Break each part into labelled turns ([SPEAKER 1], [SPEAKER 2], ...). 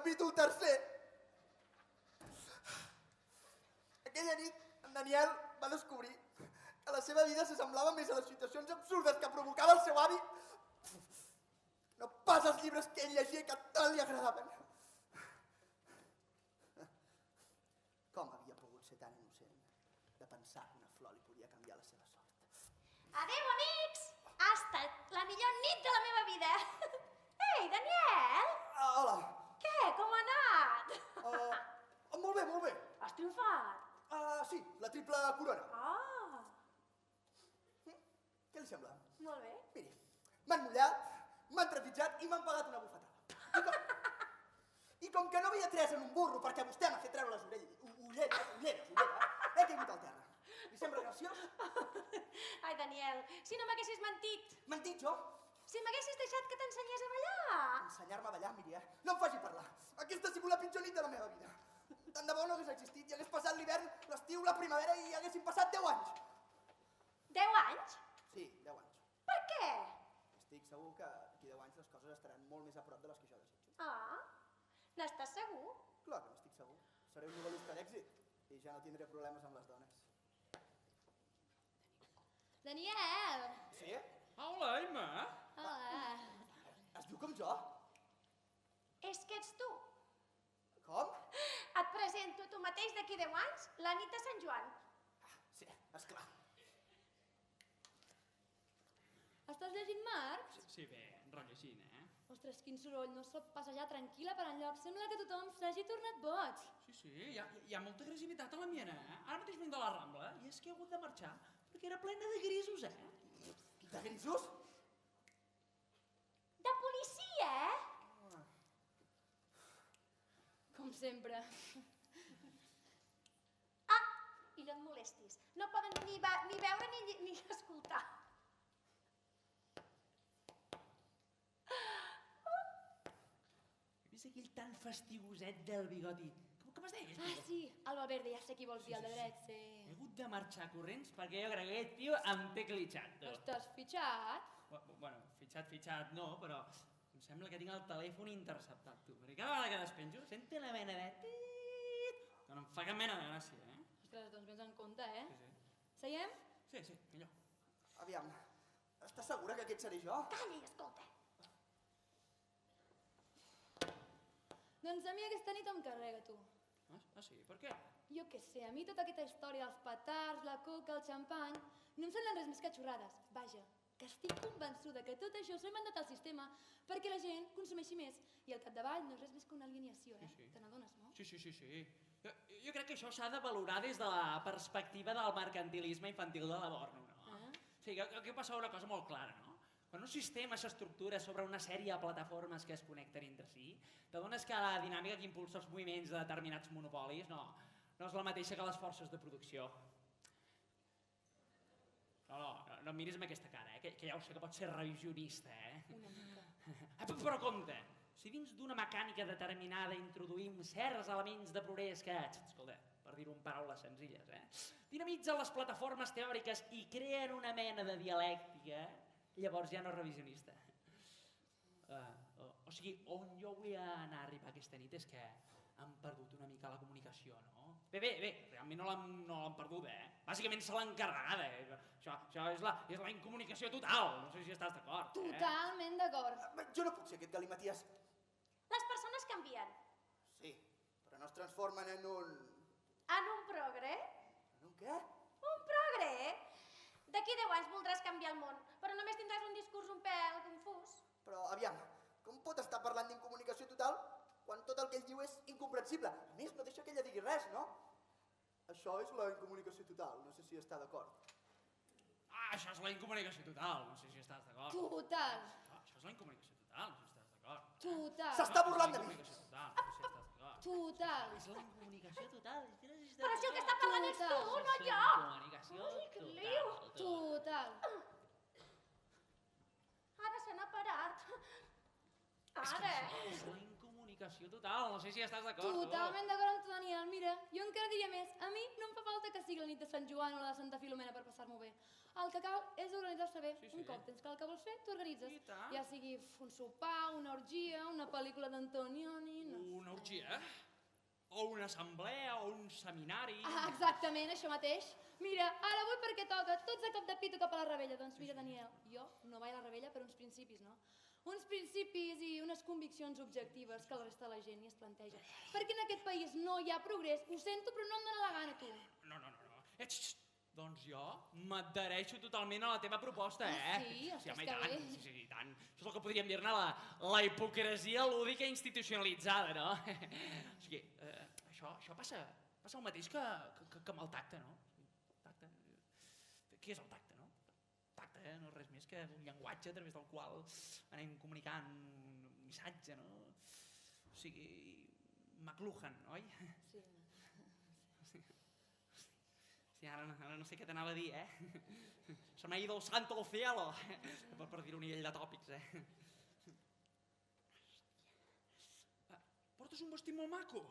[SPEAKER 1] Capítol 3. Aquella nit, en Daniel va descobrir que la seva vida s'assemblava més a les situacions absurdes que provocava el seu avi, no pas als llibres que ell llegia i que tant li agradaven. Com havia pogut ser tan innocent de pensar que una flor li podia canviar la seva sort?
[SPEAKER 2] Adéu, amics! Ha estat la millor nit de la meva vida. Ei, Daniel!
[SPEAKER 1] Hola.
[SPEAKER 2] Què? Com ha anat?
[SPEAKER 1] Molt bé, molt bé.
[SPEAKER 2] Has triomfat?
[SPEAKER 1] Sí, la triple corona.
[SPEAKER 2] Ah!
[SPEAKER 1] Què li sembla?
[SPEAKER 2] Molt bé.
[SPEAKER 1] Miri, m'han mullat, m'han trepitjat i m'han pagat una bufetada. I com que no havia tres en un burro perquè vostè m'ha fet treure les ulleres, he caigut al terra. Li sembla graciós?
[SPEAKER 2] Ai, Daniel, si no m'haguessis mentit.
[SPEAKER 1] Mentit jo?
[SPEAKER 2] Si m'haguessis deixat que t'ensenyés a ballar.
[SPEAKER 1] Ensenyar-me a ballar, miri, no em faci parlar. Aquesta ha sigut la pitjor nit de la meva vida. Tant de bo no hagués existit i hagués passat l'hivern, l'estiu, la primavera i haguessin passat 10 anys.
[SPEAKER 2] 10 anys?
[SPEAKER 1] Sí, 10 anys.
[SPEAKER 2] Per què?
[SPEAKER 1] Estic segur que d'aquí 10 anys les coses estaran molt més a prop de les que jo desitjo.
[SPEAKER 2] Ah, n'estàs segur?
[SPEAKER 1] Clar que n'estic segur. Seré un novel·lista d'èxit i ja no tindré problemes amb les dones.
[SPEAKER 2] Daniel!
[SPEAKER 1] Sí?
[SPEAKER 3] Hola, Emma.
[SPEAKER 2] Hola.
[SPEAKER 1] Es diu com jo?
[SPEAKER 2] És que ets tu.
[SPEAKER 1] Com?
[SPEAKER 2] Et presento tu mateix d'aquí 10 anys, la nit de Sant Joan.
[SPEAKER 1] Sí, esclar.
[SPEAKER 4] Estàs llegint Marx?
[SPEAKER 3] Sí, bé, rellegint,
[SPEAKER 4] Ostres, quin soroll, no es pot passejar tranquil·la per enlloc. Sembla que tothom s'hagi tornat boig.
[SPEAKER 3] Sí, hi ha molta agressivitat a l'ambient, Ara mateix vinc de la Rambla i és que he hagut de marxar perquè era plena de grisos,
[SPEAKER 1] De grisos?
[SPEAKER 2] De policia,
[SPEAKER 4] Com sempre.
[SPEAKER 2] Ah, i no et molestis. No poden ni veure ni escoltar.
[SPEAKER 3] He vist aquell tan fastigoset del bigoti. Com es deia?
[SPEAKER 4] Ah, sí, el Valverde, ja sé qui vols dir, el de dret, sí.
[SPEAKER 3] He hagut de marxar corrents perquè jo crec que aquest tio em té clitxat.
[SPEAKER 4] Estàs fitxat?
[SPEAKER 3] Bueno, fitxat no, però em sembla que tinc el telèfon interceptat, tu. Perquè cada vegada que despenjo sento una mena de tit, que no em fa cap mena de gràcia,
[SPEAKER 4] Ostres, doncs vés en compte,
[SPEAKER 3] Sí.
[SPEAKER 4] Seiem?
[SPEAKER 3] Sí, millor.
[SPEAKER 1] Aviam, estàs segura que aquest seré jo?
[SPEAKER 2] Calla i escolta.
[SPEAKER 4] Doncs a mi aquesta nit em carrega, tu.
[SPEAKER 3] Ah, sí? Per què?
[SPEAKER 4] Jo què sé, a mi tota aquesta història dels petards, la coca, el xampany, no em semblen res més que xorrades. Vaja, que estic convençuda que tot això s'ho ha inventat al sistema perquè la gent consumeixi més. I al capdavall no és res més que una alienació,
[SPEAKER 3] Sí.
[SPEAKER 4] Te n'adones, no?
[SPEAKER 3] Sí. Jo crec que això s'ha de valorar des de la perspectiva del mercantilisme infantil de l'aborno, no? Sí, aquí passa una cosa molt clara, no? Quan un sistema s'estructura sobre una sèrie de plataformes que es connecten entre si, t'adones que la dinàmica que impulsa els moviments de determinats monopolis no és la mateixa que les forces de producció. No em miris amb aquesta cara, que ja ho sé que pot ser revisionista,
[SPEAKER 4] Una mica.
[SPEAKER 3] Però compte, si dins d'una mecànica determinada introduïm certs elements de progrés que, escolta, per dir-ho en paraules senzilles, dinamitzen les plataformes teòriques i creen una mena de dialèctica, llavors ja no és revisionista. O sigui, on jo vull anar a arribar aquesta nit és que han perdut una mica la comunicació, no? Bé, realment no l'han perdut, Bàsicament se l'han carregada, Això és la incomunicació total, no sé si estàs d'acord,
[SPEAKER 4] Totalment d'acord.
[SPEAKER 1] Jo no puc ser aquest galimaties.
[SPEAKER 2] Les persones canvien.
[SPEAKER 1] Sí, però no es transformen en un...
[SPEAKER 2] En un progre?
[SPEAKER 1] En un què?
[SPEAKER 2] Un progre? D'aquí 10 anys voldràs canviar el món, però només tindràs un discurs un pèl confús.
[SPEAKER 1] Però, aviam, com pot estar parlant d'incomunicació total quan tot el que ell diu és incomprensible? A més, no deixa que ella digui res, no? Això és la incomunicació total, no sé si està d'acord.
[SPEAKER 3] Això és la incomunicació total, no sé si estàs d'acord.
[SPEAKER 4] Total.
[SPEAKER 3] Això és la incomunicació total, no sé si estàs d'acord.
[SPEAKER 4] Total.
[SPEAKER 1] S'està burlant de mi.
[SPEAKER 3] És la incomunicació total, no sé si estàs d'acord.
[SPEAKER 4] Total.
[SPEAKER 3] És la incomunicació total, és que no sé si estàs
[SPEAKER 2] Però si el que està parlant ets tu, no jo!
[SPEAKER 3] Comunicació
[SPEAKER 2] Ai, que lío!
[SPEAKER 4] Total.
[SPEAKER 2] Ara se n'ha parat. Ara.
[SPEAKER 3] És la incomunicació personificació total, no sé si estàs d'acord.
[SPEAKER 4] Totalment d'acord amb tu, Daniel. Mira, jo encara diria més. A mi no em fa falta que sigui la nit de Sant Joan o la de Santa Filomena per passar-m'ho bé. El que cal és organitzar-se bé.
[SPEAKER 3] Sí.
[SPEAKER 4] Un cop tens clar el que vols fer, t'organitzes.
[SPEAKER 3] I tant.
[SPEAKER 4] Ja sigui un sopar, una orgia, una pel·lícula d'Antonioni... No
[SPEAKER 3] Una
[SPEAKER 4] sé.
[SPEAKER 3] orgia? O una assemblea, o un seminari...
[SPEAKER 4] Ah, exactament, això mateix. Mira, ara vull perquè toca, tots a cop de pito cap a la Rebella. Doncs mira, Daniel, jo no vaig a la Rebella per uns principis, no? Uns principis i unes conviccions objectives que la resta de la gent ni es planteja. Perquè en aquest país no hi ha progrés, ho sento, però no em dóna la gana, tu.
[SPEAKER 3] No. Doncs jo m'adhereixo totalment a la teva proposta,
[SPEAKER 4] Ah, sí? Ostres,
[SPEAKER 3] home, i
[SPEAKER 4] que
[SPEAKER 3] tant,
[SPEAKER 4] bé.
[SPEAKER 3] sí, i tant. Això és el que podríem dir-ne la hipocresia lúdica institucionalitzada, no? O sigui, això passa el mateix que amb el tacte, no? Tacte. Què és el tacte, no? Tacte no és res més que un llenguatge a través del qual anem comunicant un missatge, no? O sigui, McLuhan, oi?
[SPEAKER 4] Sí.
[SPEAKER 3] Sí, ara no sé què t'anava a dir, Se m'ha ido el santo al cielo, per dir-ho a nivell de tòpics, Portes un vestit molt maco.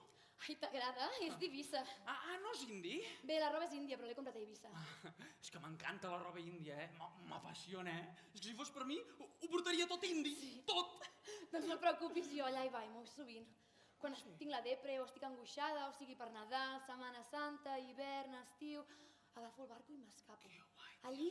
[SPEAKER 4] Ai, t'agrada? És d'Eivissa.
[SPEAKER 3] No és indi?
[SPEAKER 4] Bé, la roba és índia, però l'he comprat a Eivissa.
[SPEAKER 3] És que m'encanta la roba índia, M'apassiona, És que si fos per mi, ho portaria tot indi, tot.
[SPEAKER 4] Doncs no et preocupis, jo allà hi vaig molt sovint. Quan tinc la depre o estic angoixada, o sigui per Nadal, Setmana Santa, hivern, estiu, agafo el barco i m'escapo. Allí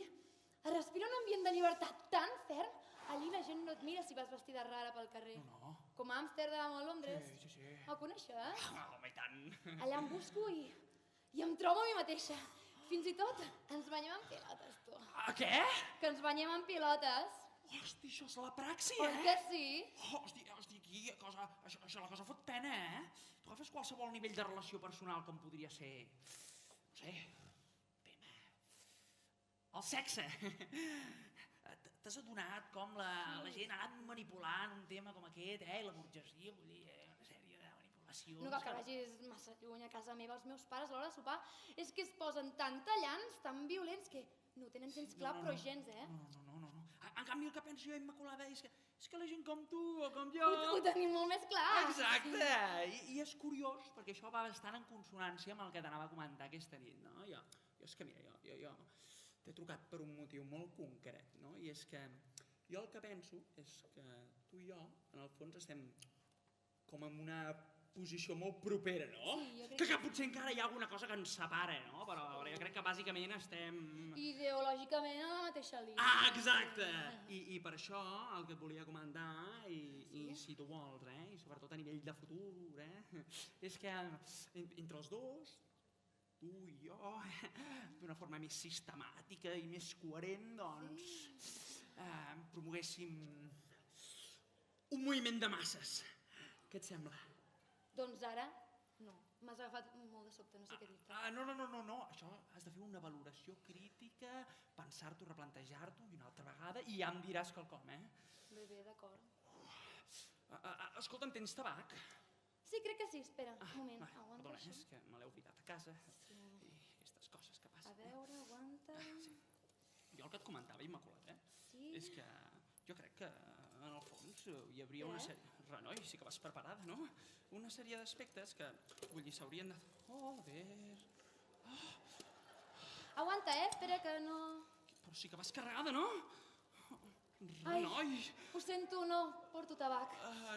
[SPEAKER 4] es respira un ambient de llibertat tan ferm, allí la gent no et mira si vas vestida rara pel carrer.
[SPEAKER 3] No.
[SPEAKER 4] Com a Amsterdam o Londres.
[SPEAKER 3] Sí.
[SPEAKER 4] El coneixes?
[SPEAKER 3] Home, i tant.
[SPEAKER 4] Allà em busco i em trobo a mi mateixa. Fins i tot ens banyem en pilotes, tu.
[SPEAKER 3] Què?
[SPEAKER 4] Que ens banyem en pilotes.
[SPEAKER 3] Hosti, això és la praxi,
[SPEAKER 4] Oi que sí?
[SPEAKER 3] Hosti, aquí, la cosa fot pena, Tu agafes qualsevol nivell de relació personal com podria ser, no sé, el sexe. T'has adonat com la gent ha anat manipulant un tema com aquest, i la burgesia, vull dir, una sèrie de manipulacions...
[SPEAKER 4] No cal que vagis massa lluny a casa meva, els meus pares a l'hora de sopar és que es posen tan tallants, tan violents, que no ho tenen gens clar, però gens,
[SPEAKER 3] No. En canvi, el que penso jo, Immaculada, és que la gent com tu o com jo...
[SPEAKER 4] Ho tenim molt més clar.
[SPEAKER 3] Exacte! I és curiós, perquè això va bastant en consonància amb el que t'anava a comentar aquesta nit, no? Jo és que, mira, jo t'he trucat per un motiu molt concret, no? I és que jo el que penso és que tu i jo, en el fons, estem com en una posició molt propera, no?
[SPEAKER 4] Sí, jo crec
[SPEAKER 3] que potser encara hi ha alguna cosa que ens separa, no? Però jo crec que bàsicament estem...
[SPEAKER 4] Ideològicament a la mateixa línia.
[SPEAKER 3] Exacte! I per això el que et volia comentar, i si tu vols, i sobretot a nivell de futur, és que entre els dos, tu i jo, d'una forma més sistemàtica i més coherent, doncs, promoguéssim un moviment de masses. Què et sembla?
[SPEAKER 4] Doncs ara, no. M'has agafat molt de sobte, no sé què dir-te.
[SPEAKER 3] No. Això has de fer una valoració crítica, pensar-t'ho, replantejar-t'ho i una altra vegada, i ja em diràs quelcom,
[SPEAKER 4] Bé, d'acord.
[SPEAKER 3] Escolta'm, tens tabac?
[SPEAKER 4] Sí, crec que sí, espera, un moment, aguanta
[SPEAKER 3] Perdona,
[SPEAKER 4] això.
[SPEAKER 3] és que me l'he oblidat a casa.
[SPEAKER 4] Sí.
[SPEAKER 3] I aquestes coses que
[SPEAKER 4] A
[SPEAKER 3] passen.
[SPEAKER 4] veure, aguanta...
[SPEAKER 3] Jo el que et comentava, Immaculat,
[SPEAKER 4] Sí.
[SPEAKER 3] és que jo crec que en el fons hi hauria una sèrie... Renoi, sí que vas preparada, no? Una sèrie d'aspectes que, vull dir, s'haurien de... Joder...
[SPEAKER 4] Aguanta, espera que no...
[SPEAKER 3] Però sí que vas carregada, no?
[SPEAKER 4] Ai,
[SPEAKER 3] Renoi!
[SPEAKER 4] ho sento, no porto tabac.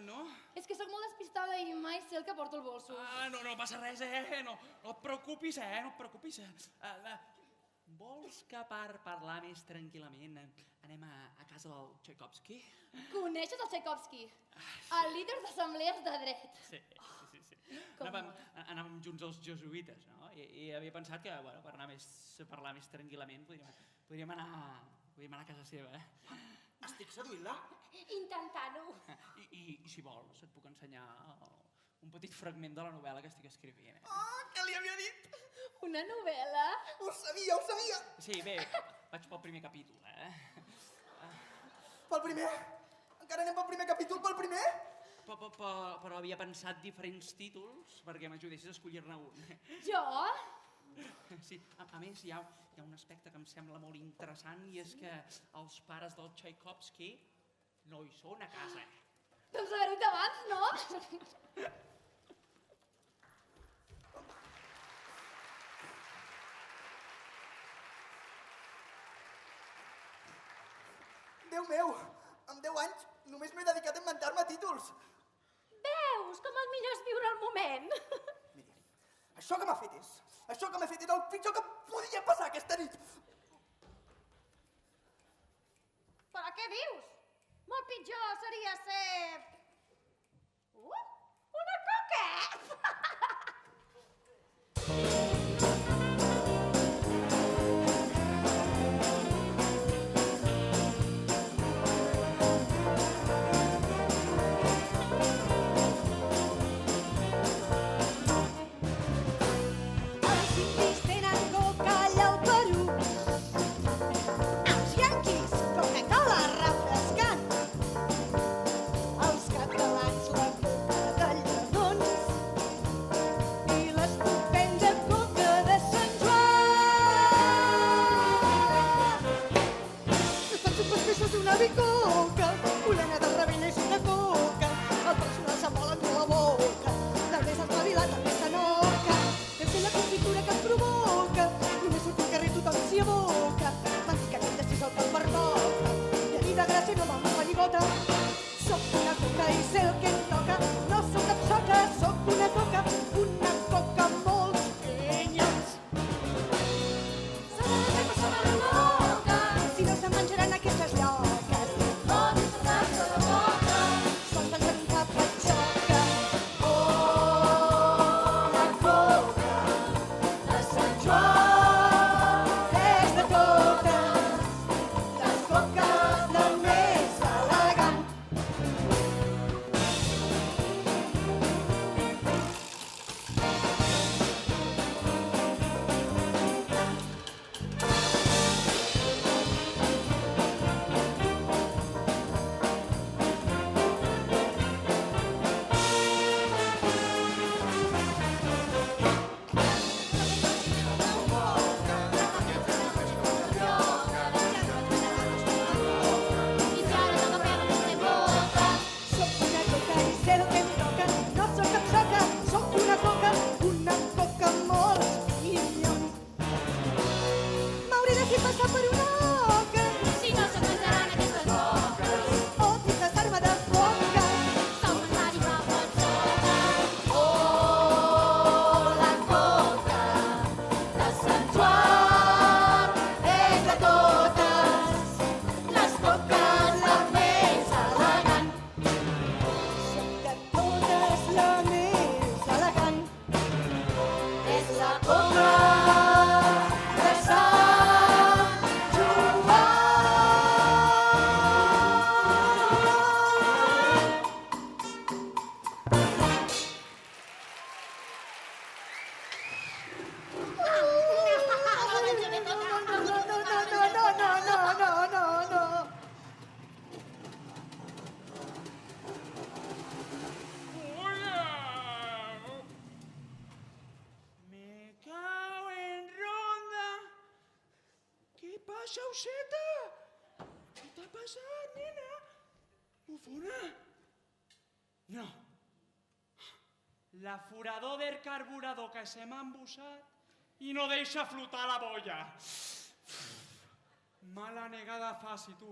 [SPEAKER 3] No?
[SPEAKER 4] És que sóc molt despistada i mai sé el que porto al bolso.
[SPEAKER 3] No passa res, No et preocupis, no et preocupis. Vols que per parlar més tranquil·lament anem a casa del Tchaikovsky?
[SPEAKER 4] Coneixes el Tchaikovsky? El líder d'assemblees de dret.
[SPEAKER 3] Sí.
[SPEAKER 4] Com
[SPEAKER 3] Anàvem junts als jesuïtes, no? I havia pensat que, bueno, per parlar més tranquil·lament podríem anar a casa seva,
[SPEAKER 1] Estic seduint-la?
[SPEAKER 2] Intentant-ho.
[SPEAKER 3] I si vols, et puc ensenyar un petit fragment de la novel·la que estic escrivint.
[SPEAKER 1] Què li havia dit?
[SPEAKER 4] Una novel·la?
[SPEAKER 1] Ho sabia!
[SPEAKER 3] Sí, bé, vaig pel primer capítol,
[SPEAKER 1] Pel primer? Encara anem pel primer capítol, pel primer?
[SPEAKER 3] Però havia pensat diferents títols perquè m'ajudessis a escollir-ne un.
[SPEAKER 4] Jo?
[SPEAKER 3] Sí, a més hi ha un aspecte que em sembla molt interessant i és que els pares del Tchaikovsky no hi són a casa.
[SPEAKER 4] Doncs haver-ho dit abans, no?
[SPEAKER 1] Déu meu, amb 10 anys només m'he dedicat a inventar-me títols.
[SPEAKER 2] Veus com el millor és viure el moment?
[SPEAKER 1] Miri, això que m'ha fet és el pitjor que podia passar aquesta nit.
[SPEAKER 2] Però què dius? Molt pitjor seria ser... una coca!
[SPEAKER 5] Els indis tenen coca allà al Perú. Els yanquis, Coca-Cola refrescant. Els catalans, la coca de lledons. I l'estupenda coca de Sant Joan. Estan superfícies d'una bicoca. Olena del Ravell és una coca. El personal se'n vol endur la boca. Del més espavilat al més tanoca. Deu ser la confitura que em provoca. Només surt al carrer tothom s'hi aboca. M'han dit que aquest destí és el que em pertoca. I a mi de gràcia no me'n fa ni gota. Soc una coca i sé el que em toca. No soc cap soca, soc una coca amb molts pinyons.
[SPEAKER 2] S'ha de fer la boca!
[SPEAKER 5] Si no se'n menjaran aquestes lloques.
[SPEAKER 2] On s'ha de la boca?
[SPEAKER 5] Sols van un cap de xoca. Oh, la coca de Sant Joan és de totes les coques la més elegant.
[SPEAKER 2] I si ara toca fer-nos de boca?
[SPEAKER 5] Soc una coca i sé el que em toca. No soc cap soca, soc una coca amb molts pinyons. M'hauré de fer passar per una oca
[SPEAKER 2] Si no se'n menjaran aquestes boques,
[SPEAKER 5] o disfressar-me de foca.
[SPEAKER 2] som menjar i fa pot soca.
[SPEAKER 5] Oh, la coca de Sant Joan és de totes les coques la més elegant. Soc de totes la més elegant. És la coca de Sant Joan. No.
[SPEAKER 3] Me cago en Ronda! Què passa, Oseta? Què t'ha passat, nena? Bufona? No. L'aforador del carburador que se m'ha embussat i no deixa flotar la boia. Mala negada faci, tu.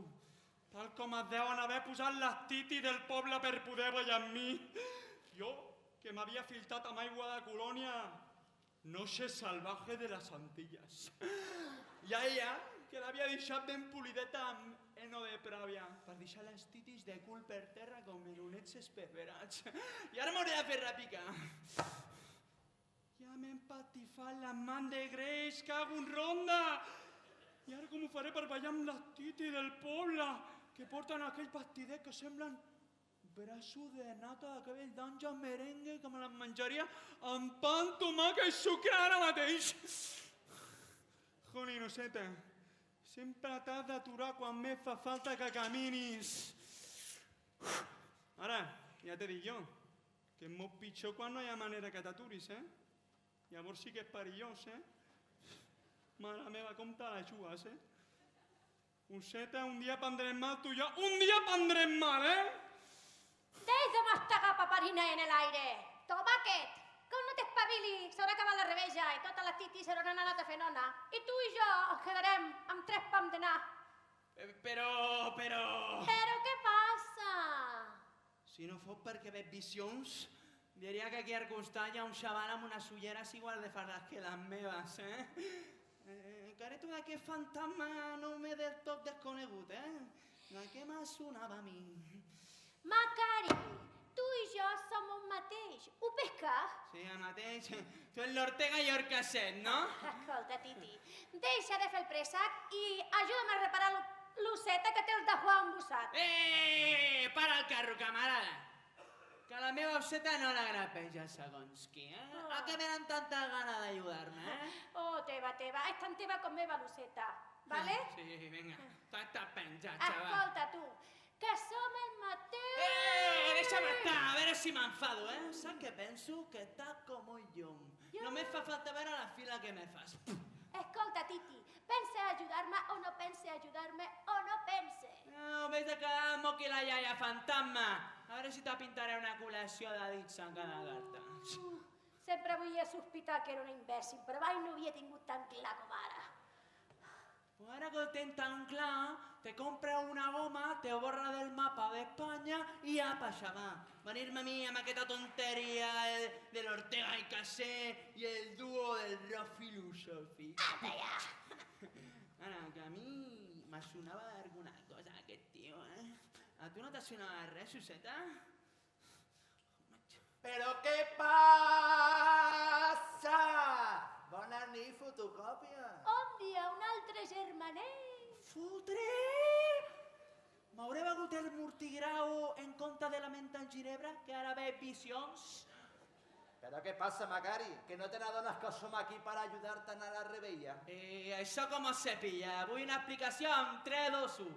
[SPEAKER 3] Tal com et deuen haver posat les titi del poble per poder ballar amb mi. Jo, que m'havia filtrat amb aigua de colònia. Noche salvaje de les Antilles. I a ella, que l'havia deixat ben polideta amb heno de pràvia, per deixar les titis de cul per terra com menonets esperberats. I ara m'hauré de fer ràpica. Ja m'he empatifat la man de greix, cago en Ronda! I ara com ho faré per ballar amb la titi del poble, que porten aquell pastidet que semblen braços de nata de cabell d'àngel merengue que me les menjaria amb pa amb tomàquet i sucre ara mateix. Joni, Innoceta, sempre t'has d'aturar quan més fa falta que caminis. Ara, ja t'he dit jo, que és molt pitjor quan no hi ha manera que t'aturis, Llavors sí que és perillós, Mare meva, com te la jugues, Oseta, un dia prendrem mal tu i jo. Un dia prendrem mal,
[SPEAKER 2] De paparina en el aire. Toma aquest. Com no t'espavili, s'haurà acabat la reveja i totes les titis s'hauran anat a fer nona. I tu i jo ens quedarem amb 3 pams d'anar.
[SPEAKER 3] Però...
[SPEAKER 2] Però què passa?
[SPEAKER 3] Si no fos perquè veig visions, diria que aquí al costat hi ha un xaval amb unes ulleres igual de fardes que les meves, Careto d'aquest fantasma no m'he del tot desconegut, De què m'ha sonava a mi?
[SPEAKER 2] Macari, tu i jo som un mateix. Ho pesques?
[SPEAKER 3] Sí, el mateix. Tu ets l'Ortega i el Casset, no?
[SPEAKER 2] Escolta, Titi, deixa de fer el préssec i ajuda'm a reparar l'osseta que té el de Juan embussat.
[SPEAKER 3] Para el carro, camarada. Que la meva osseta no la grapeja segons qui, A què venen tanta gana d'ajudar-me,
[SPEAKER 2] Oh, teva, és tan teva com meva l'osseta, vale?
[SPEAKER 3] Sí, vinga, t'has penjat, xaval.
[SPEAKER 2] Escolta, tu, que som el mateix.
[SPEAKER 3] Deixa'm estar, a veure si m'enfado, Saps què penso? Que estàs com un llum. Només fa falta veure la fila que me fas.
[SPEAKER 2] Escolta, Titi, pensa ajudar-me o no pensa ajudar-me o no pense.
[SPEAKER 3] No, vés de quedar moqui la iaia fantasma. A veure si te pintaré una col·lecció de dits en cada carta.
[SPEAKER 2] Sempre volia sospitar que era un imbècil, però mai no havia tingut tan clar com ara.
[SPEAKER 3] Pues ahora que lo tienes tan claro, te compras una goma, te borra del mapa de España y apa, chaval. Venir-me a mi amb aquesta tonteria de l'Ortega i Casset i el dúo del rock filosòfic.
[SPEAKER 2] Apa, ja!
[SPEAKER 3] Ara, que a mi me sonava alguna cosa aquest tio, A tu no te sonava res, Suseta?
[SPEAKER 1] Però què passa? Bona nit, fotocòpia.
[SPEAKER 2] On dia un altre germanet?
[SPEAKER 3] Fotre! M'hauré begut el mortigrau en compte de la menta en ginebra, que ara veig visions?
[SPEAKER 1] Però què passa, Macari? Que no te n'adones que som aquí per ajudar-te a anar a la rebella?
[SPEAKER 3] Això com se pilla? Vull una explicació en 3, 2, 1.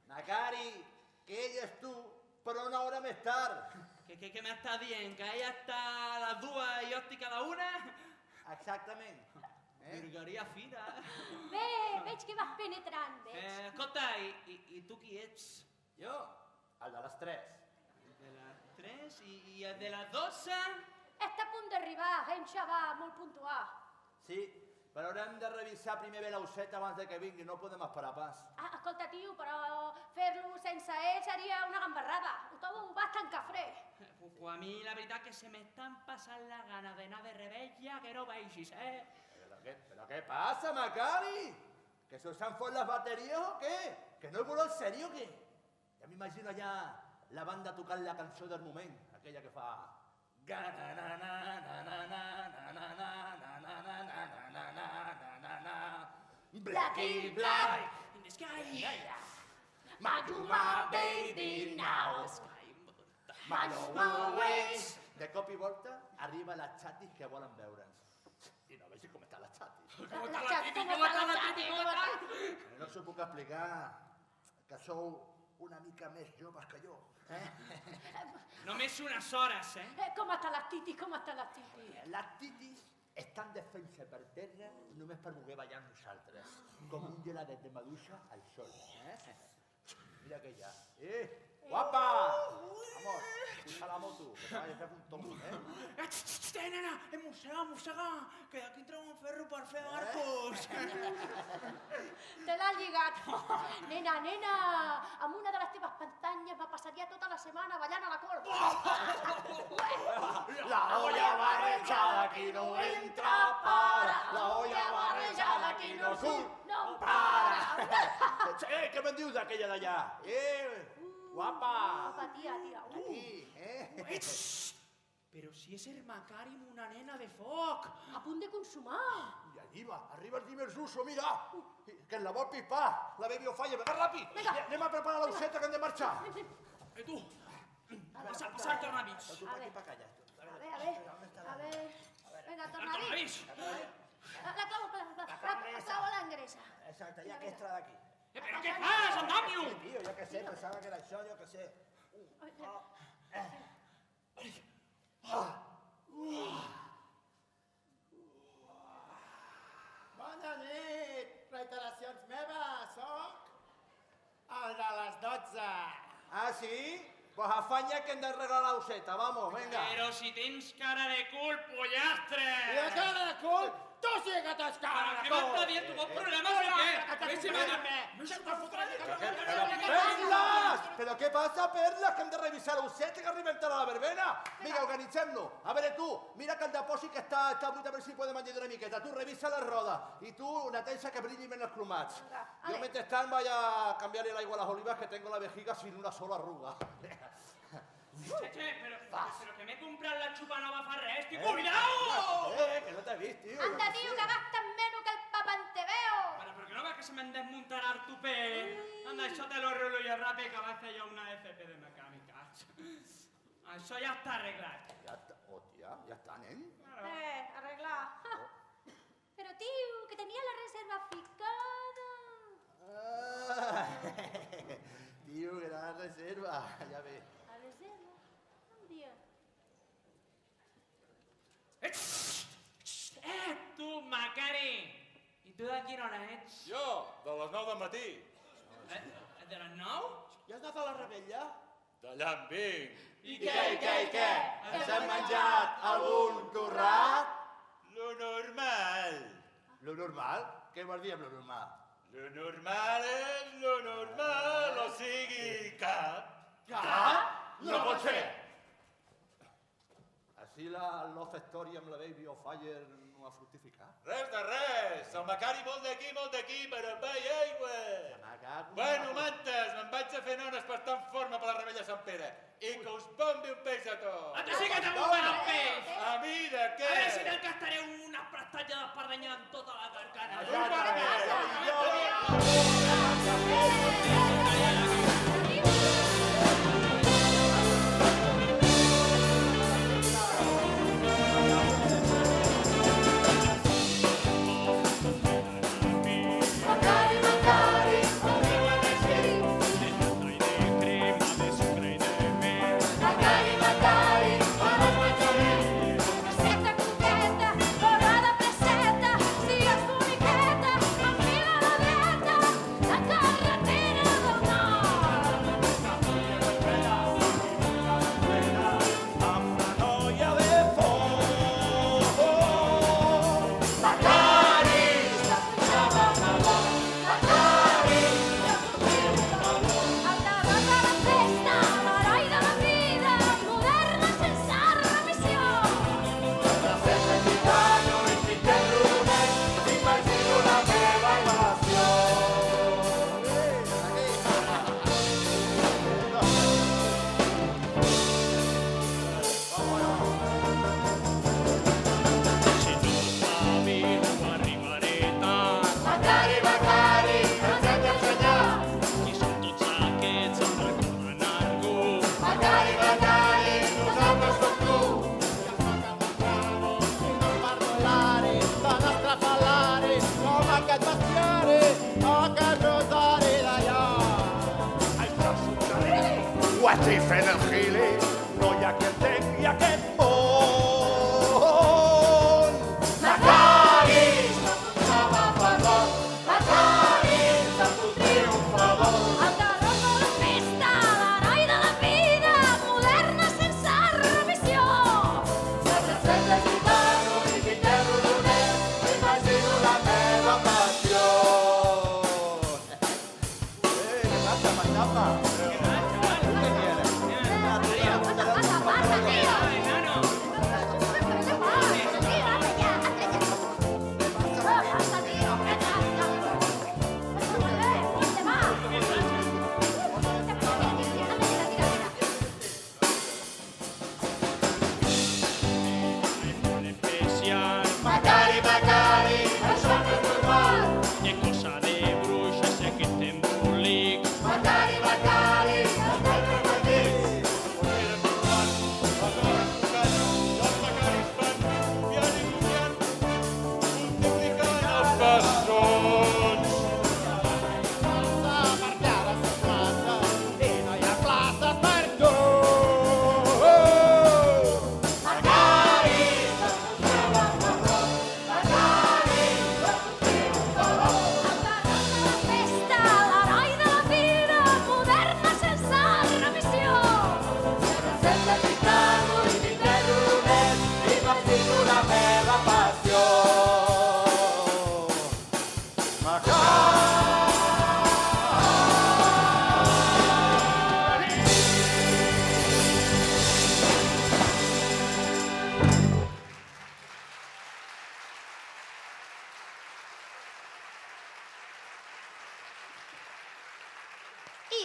[SPEAKER 1] Macari, que ell és tu, però una hora més tard.
[SPEAKER 3] Què m'estàs dient? Que ella està a les 2 i jo estic a la 1?
[SPEAKER 1] Exactament.
[SPEAKER 3] Virgueria fina.
[SPEAKER 2] Bé, veig que vas penetrant, veig.
[SPEAKER 3] Escolta, i tu qui ets?
[SPEAKER 1] Jo, el de les 3.
[SPEAKER 3] De les 3 i el de les 12?
[SPEAKER 2] Està a punt d'arribar, un xaval molt puntual.
[SPEAKER 1] Sí, però haurem de revisar primer bé l'osseta abans de que vingui, no podem esperar pas.
[SPEAKER 2] Escolta, tio, però fer-lo sense ell seria una gambarrada. Ho trobo bastant cafré.
[SPEAKER 3] Pues a mi la veritat que se m'estan passant la gana d'anar de rebella que no vegis,
[SPEAKER 1] ¿Pero qué pasa, Macari? ¿Que se os han fot las baterías o qué? ¿Que no es voló en serio o qué? Ya me imagino allá la banda tocant la cançó del moment, aquella que fa... Blacky Black
[SPEAKER 3] in the sky.
[SPEAKER 1] Majuma baby now Manowes. De cop i volta arriba les xatis que volen veure'ns. I no vegi com està la xatis.
[SPEAKER 3] Com està la Titi?
[SPEAKER 1] No us ho puc explicar, que sou una mica més joves que jo.
[SPEAKER 3] Només unes hores,
[SPEAKER 2] Com està la Titi, com està la Titi?
[SPEAKER 1] Les titis estan de fer-se per terra només per voler ballar amb nosaltres, com un geladet de maduixa al sol. Mira aquella. Guapa! Amor, puja la moto, que te vayas a fer un tombo,
[SPEAKER 3] Nena, mossega, que d'aquí em treu un ferro per fer barcos.
[SPEAKER 2] Te l'has lligat. Nena, amb una de les teves pantanyes me passaria tota la setmana ballant a la corba.
[SPEAKER 1] La olla barrejada aquí no entra para, la olla barrejada aquí no surt,
[SPEAKER 2] No
[SPEAKER 1] para. Què me'n dius d'aquella d'allà? Guapa!
[SPEAKER 2] Guapa, tia.
[SPEAKER 1] Aquí,
[SPEAKER 3] Però si és el Macari amb una nena de foc.
[SPEAKER 2] A punt de consumar.
[SPEAKER 1] I allí va, arriba el dimers uso, mira! Que la vol pipar, la baby ho falla, vinga, ràpid! Anem a preparar l'osseta que hem de marxar!
[SPEAKER 3] Tu, passar tornavits.
[SPEAKER 1] Tu per aquí, per callar.
[SPEAKER 2] A ver. Vinga, torna a dir.
[SPEAKER 3] Tornavits.
[SPEAKER 2] La clavo l'engressa.
[SPEAKER 1] Exacte, ja que extra d'aquí.
[SPEAKER 3] Però què fas, Antonio?
[SPEAKER 1] Tio, jo què sé, pensava que era això, jo què sé.
[SPEAKER 6] Bona nit, reiteracions meves, soc el de les 12.
[SPEAKER 1] Ah, sí?
[SPEAKER 7] Pues afanya que hem d'arreglar la useta, vamos, venga.
[SPEAKER 3] Però si tens cara de cul, pollastre!
[SPEAKER 6] I de cara de cul, tu sí que tens cara de
[SPEAKER 3] Què
[SPEAKER 6] cul!
[SPEAKER 3] m'està dient? Tu vols problemes o què? Vés si
[SPEAKER 7] Perlas! Però què passa, Perlas? Que hem de revisar la useta que arribem tard a la verbena. Vinga, organitzem-lo. A veure, tu, mira que el depòsit que està buit, a veure si podem añadir una miqueta. Tu revisa les rodes i tu neteja que brillin ben els cromats. Jo, mentrestant, vaig a canviar-li l'aigua a les olives que tengo la vejiga sin una sola arruga.
[SPEAKER 3] Però que m'he comprat la xupa nova fa res, tio, cuidao!
[SPEAKER 7] Que no t'he vist, tio.
[SPEAKER 2] Anda, tio, que gastas menos que el Papa Anteveo.
[SPEAKER 3] Però que no va que se me'n desmuntarà el tupé? Anda, això te lo arreglo yo rápido que va a hacer yo una FP de mecánica. Això ja està arreglat.
[SPEAKER 7] Ja està, hòstia, ja està, nen.
[SPEAKER 2] Arreglar. Pero, tío, que tenía la reserva ficada.
[SPEAKER 7] Tio, gran reserva, ja ve.
[SPEAKER 2] La reserva? Un dia.
[SPEAKER 3] Tu, Macari! I tu de quina hora ets?
[SPEAKER 8] Jo, de les 9 del matí.
[SPEAKER 3] De les 9?
[SPEAKER 1] Ja has anat a la rebella?
[SPEAKER 8] D'allà en vinc.
[SPEAKER 3] I
[SPEAKER 7] què? Ens hem menjat algun torrat?
[SPEAKER 8] Lo normal.
[SPEAKER 7] Lo normal? Què vols dir amb lo normal?
[SPEAKER 8] Lo normal és lo normal, o sigui, cap.
[SPEAKER 7] Cap? No pot ser! Així la Love Story amb la Baby of Fire no ha fructificat.
[SPEAKER 8] Res de res. El Macari molt d'aquí, però en vai aigua. Bueno, mantes, me'n vaig a fer nones per estar en forma per la rebella de Sant Pere. I que us bombi un peix a tots.
[SPEAKER 3] A tu sí que t'ha bombat el peix!
[SPEAKER 8] A mi de què?
[SPEAKER 3] A veure si te'l gastaré una prestatge d'espardenya en tota la carcana.
[SPEAKER 8] Tu per què?
[SPEAKER 7] Estic fent el gili, no hi ha qui entengui aquest món. Macari! Macari! T'afotré un favor.
[SPEAKER 2] El terror de la festa, l'heroi de la vida, moderna sense revisió.
[SPEAKER 7] Les recetes gitano i Guillermo Luner, m'imagino la meva passió. ¿Qué pasa, Mandapa?
[SPEAKER 8] Macari, Macari, això no és normal.
[SPEAKER 3] È cosa de bruixa, sé que t'embolic.
[SPEAKER 8] Macari, Macari,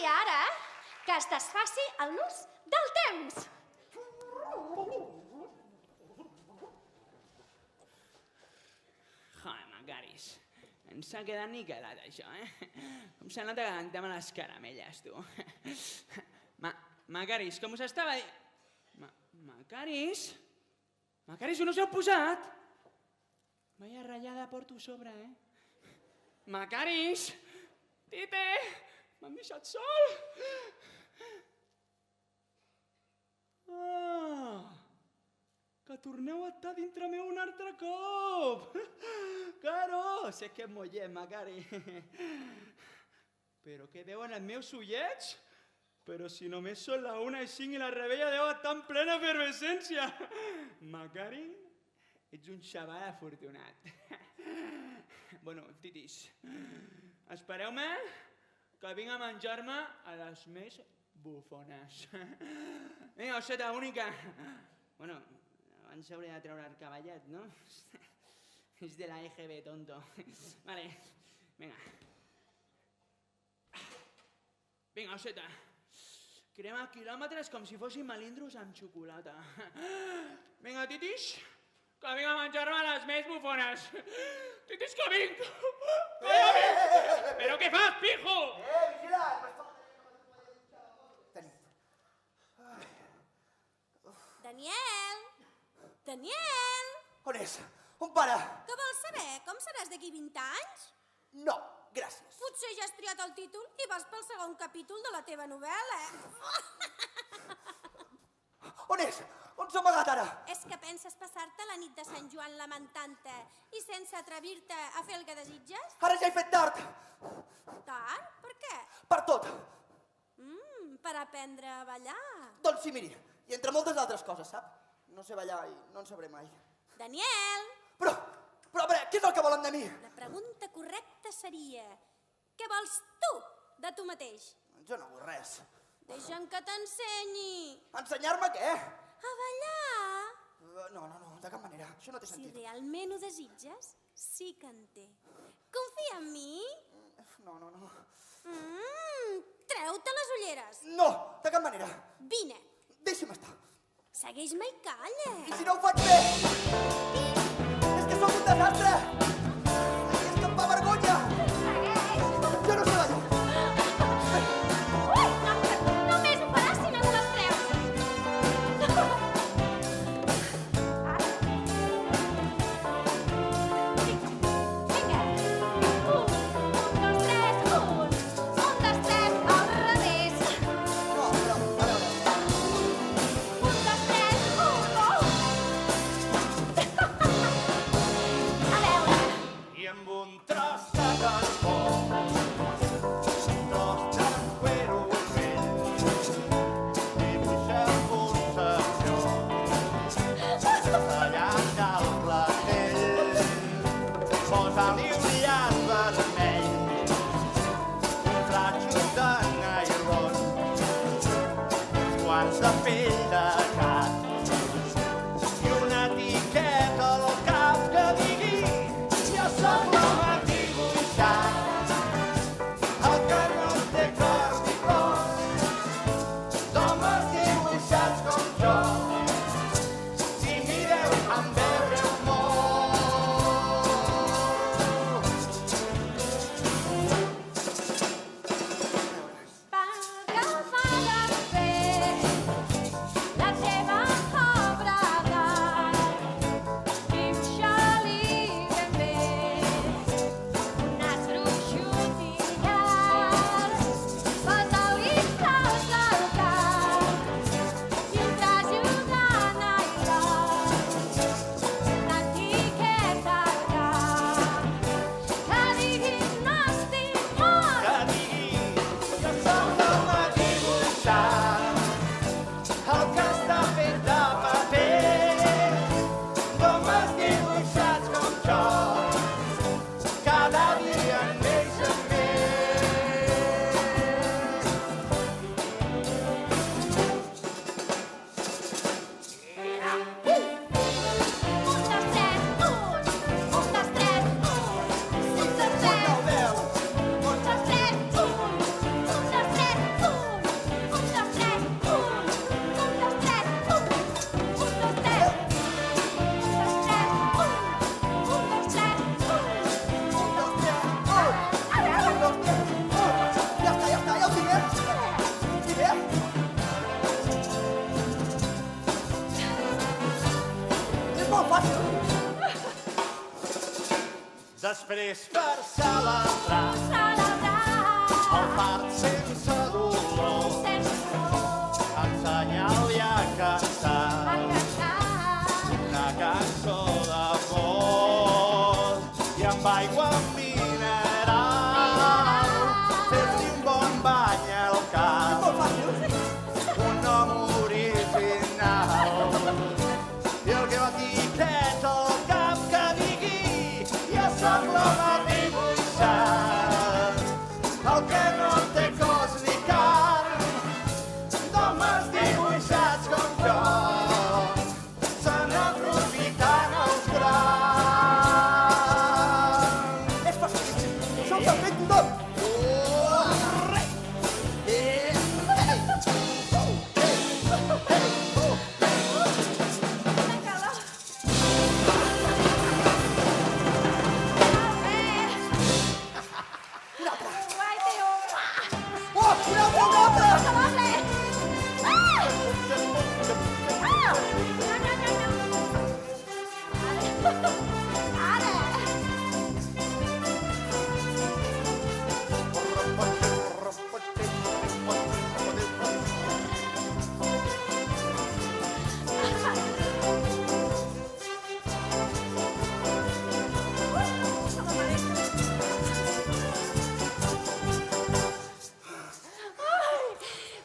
[SPEAKER 2] I ara, que es desfaci el nus del temps.
[SPEAKER 3] Joder, Macaris, ens ha quedat niquelat, això, Com s'ha anat adelantant a les caramelles, tu. Macaris, com us estava dient... Macaris? Macaris, on us heu posat? Vaya ratllada porto a sobre, Macaris! Tite! M'han deixat sol! Que torneu a estar dintre meu un altre cop! Claro, sé que em mollem, Macari. Però què veuen els meus ullets? Però si només són la 1:05 i la rebella deu estar en plena efervescència. Macari, ets un xaval afortunat. Bueno, titis, espereu-me que vinc a menjar-me a les més bufones. Vinga, osseta única. Bueno, abans s'hauria de treure el cavallet, no? És de la EGB, tonto. Vale, vinga. Vinga, osseta. Crema quilòmetres com si fossin melindros amb xocolata. Vinga, titis, que vinc a menjar-me les més bufones. Titis, que vinc! Però què fas, pijo?
[SPEAKER 1] Vigilant!
[SPEAKER 9] Daniel! Daniel!
[SPEAKER 1] On és? On para?
[SPEAKER 9] Que vols saber com seràs d'aquí 20 anys?
[SPEAKER 1] No, gràcies.
[SPEAKER 9] Potser ja has triat el títol i vas pel segon capítol de la teva novel·la.
[SPEAKER 1] On és? On s'ha amagat ara?
[SPEAKER 9] És que penses passar-te la nit de Sant Joan lamentant-te i sense atrevir-te a fer el que desitges?
[SPEAKER 1] Ara ja he fet tard.
[SPEAKER 9] Tard? Per què?
[SPEAKER 1] Per tot.
[SPEAKER 9] Per aprendre a ballar.
[SPEAKER 1] Doncs sí, miri, i entre moltes altres coses, sap? No sé ballar i no en sabré mai.
[SPEAKER 9] Daniel!
[SPEAKER 1] Però, a veure, què és el que volen de mi?
[SPEAKER 9] La pregunta correcta seria: què vols tu de tu mateix?
[SPEAKER 1] Jo no vull res.
[SPEAKER 9] Deixa'm que t'ensenyi.
[SPEAKER 1] Ensenyar-me què?
[SPEAKER 9] A ballar.
[SPEAKER 1] No, de cap manera. Això no té
[SPEAKER 9] Si
[SPEAKER 1] sentit.
[SPEAKER 9] realment ho desitges, sí que en té. Confia en mi.
[SPEAKER 1] No.
[SPEAKER 9] Treu-te les ulleres.
[SPEAKER 1] No, de cap manera.
[SPEAKER 9] Vine.
[SPEAKER 1] Deixi'm estar.
[SPEAKER 9] Segueix-me i calla.
[SPEAKER 1] I si no ho faig bé? És que sóc un desastre. I és que em fa vergonya. Jo no sé ballar.
[SPEAKER 2] Ui, només ho faràs si no te les treus. Vinga. 1, 2, 3, 1, 2, 3, al revés.
[SPEAKER 1] No, a veure.
[SPEAKER 2] 1, 2, 3, 1, 2. A veure.
[SPEAKER 7] I amb un tros de carbó, un tros de cuero vell, dibuixa pulsació, tallant el platell, posa-li un llaç vermell, un ratxo de nylon, uns guants de pell de gat, i una etiqueta al cap que digui: jo soc l'home dibuixat, el que no té cor ni cos, d'homes dibuixats com jo. Si mireu, em veureu molt.
[SPEAKER 2] Va agafar de fer la teva obra d'art, dibuixa-li ben bé un nas gruixut i llarg, posa-li claus al cap i un trajo de nylon, una etiqueta al cap que digui no estic mort.
[SPEAKER 7] Que digui: jo soc l'home dibuixat, és per celebrar el part sense dolor. Ensenyar-li a cantar una cançó d'amor i amb aigua mineral fer-li un bon bany al cap, un nom original i el que batiquet al cap que digui jo soc l'home dibuixat, el que no té cos ni carn, d'homes dibuixats com jo se n'aprofiten els grans.
[SPEAKER 1] És facilíssim. Això ho sap fer tothom.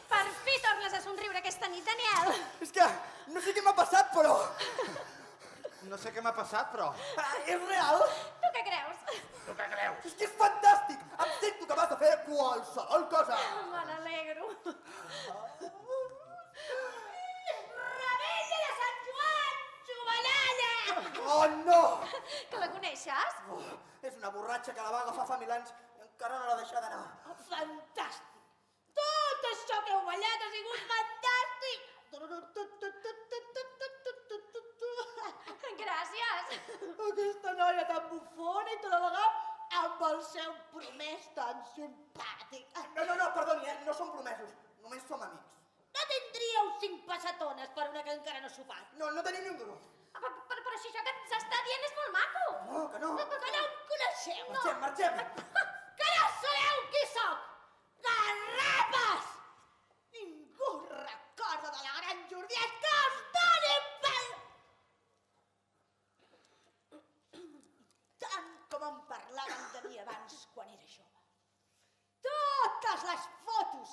[SPEAKER 2] Per fi tornes a somriure aquesta nit, Daniel.
[SPEAKER 1] És que no sé què m'ha passat, però...
[SPEAKER 7] No sé què m'ha passat, però...
[SPEAKER 1] És real?
[SPEAKER 2] Tu què creus?
[SPEAKER 1] És que és fantàstic! Em sento capaç de fer qualsevol cosa!
[SPEAKER 2] Me n'alegro. Rebella de Sant Joan, Jovenalla!
[SPEAKER 1] Oh, no!
[SPEAKER 2] Que la coneixes?
[SPEAKER 1] És una borratxa que la va agafar fa 1000 anys i encara no l'ha deixat anar.
[SPEAKER 2] Fantàstic! Tot això que heu ballat ha sigut fantàstic! Gràcies!
[SPEAKER 5] Aquesta noia tan bufona i tan elegant amb el seu promès tan simpàtic.
[SPEAKER 1] No, perdoni, no som promesos. Només som amics.
[SPEAKER 5] No tindríeu 5 passatones per una que encara no ha sopat.
[SPEAKER 1] No tenim ni un duro.
[SPEAKER 2] Però si això que ens està dient és molt maco!
[SPEAKER 1] No, que no.
[SPEAKER 5] Que no em coneixeu?
[SPEAKER 1] Marxem.
[SPEAKER 5] Que no sabeu qui sóc? Garrapes! Ningú recorda de la gran Jordiet que us doni pel... Tant com em parlaven de mi abans quan era jove. Totes les fotos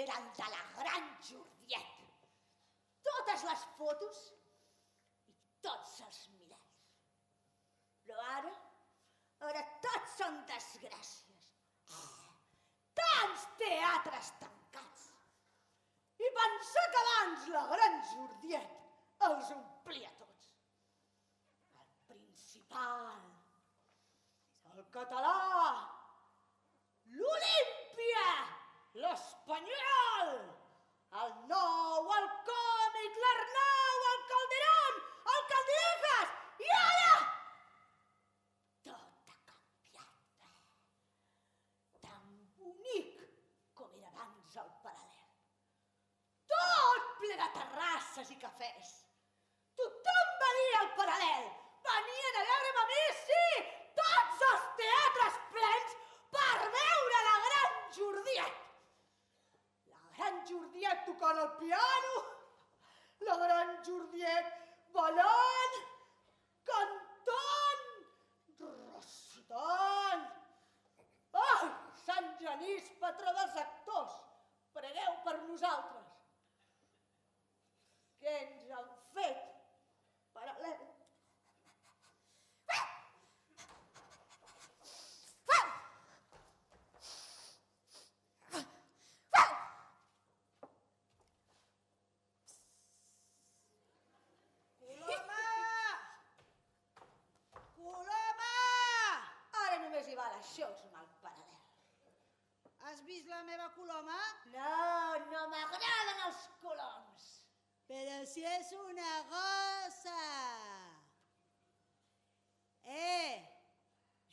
[SPEAKER 5] eren de la gran Jordiet. Totes les fotos i tots els miralls. Però ara tots són desgràcies. Tants teatres tancats. I pensar que abans la gran Jordiet els omplia tots. El Principal, el Català, l'Olímpia, l'Espanyol, el Nou, el Còmic, l'Arnau, el Calderón, el Caldirejas i ara tot ha canviat. Tan bonic com era abans el Paral·lel. Tot ple de terrasses i cafès. Tothom venia al Paral·lel. Venien a veure'm a mi, sí! Tots els teatres plens per veure la gran Jordiet. La gran Jordiet tocant el piano, la gran Jordiet ballant, cantant, recitant. Ai, Sant Genís, patró dels actors, pregueu per nosaltres. Què ens han fet? Paral·lel. Ara només hi val això, són el Paral·lel.
[SPEAKER 10] Has vist la meva coloma?
[SPEAKER 5] No m'agraden els coloms.
[SPEAKER 10] Però si és una gossa.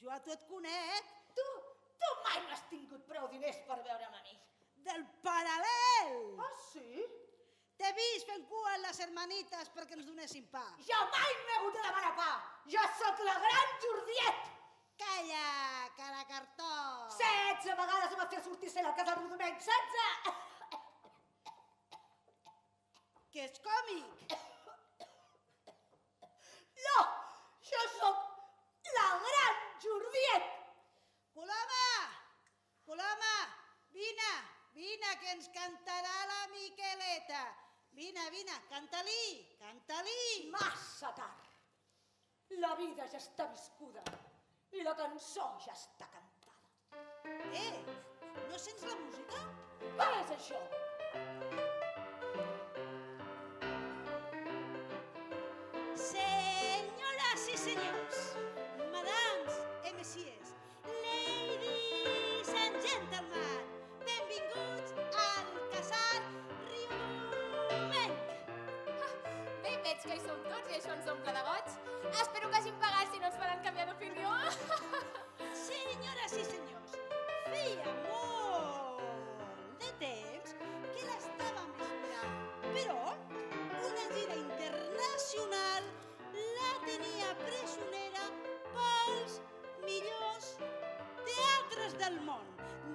[SPEAKER 10] Jo a tu et conec.
[SPEAKER 5] Tu mai no has tingut prou diners per veure'm a mi.
[SPEAKER 10] Del Paral·lel.
[SPEAKER 5] Ah, sí?
[SPEAKER 10] T'he vist fent cua amb les hermanites perquè ens donessin pa.
[SPEAKER 5] Jo mai no he hagut de demanar pa. Jo sóc la gran Jordiet.
[SPEAKER 10] Calla, cara cartó.
[SPEAKER 5] 16 vegades em va fer sortir sent al casal Rodomenc. 16!
[SPEAKER 10] Que és còmic.
[SPEAKER 5] No, jo sóc la gran Jordiet.
[SPEAKER 10] Coloma, vine, que ens cantarà la Miqueleta. Vine, canta-li.
[SPEAKER 5] Massa tard. La vida ja està viscuda i la cançó ja està cantada.
[SPEAKER 10] No sents la música?
[SPEAKER 5] Què és això?
[SPEAKER 10] Senyores i senyors, madams i messieurs, ladies and gentlemen, benvinguts al casal Riudomenc.
[SPEAKER 4] Bé, veig que hi som tots i això ens omple de goig. Espero que hagin pagat, si no ens faran canviar d'opinió.
[SPEAKER 10] Senyores i senyors, feia molt de temps que l'estàvem esperant, però una gira internacional la tenia presonera pels millors teatres del món,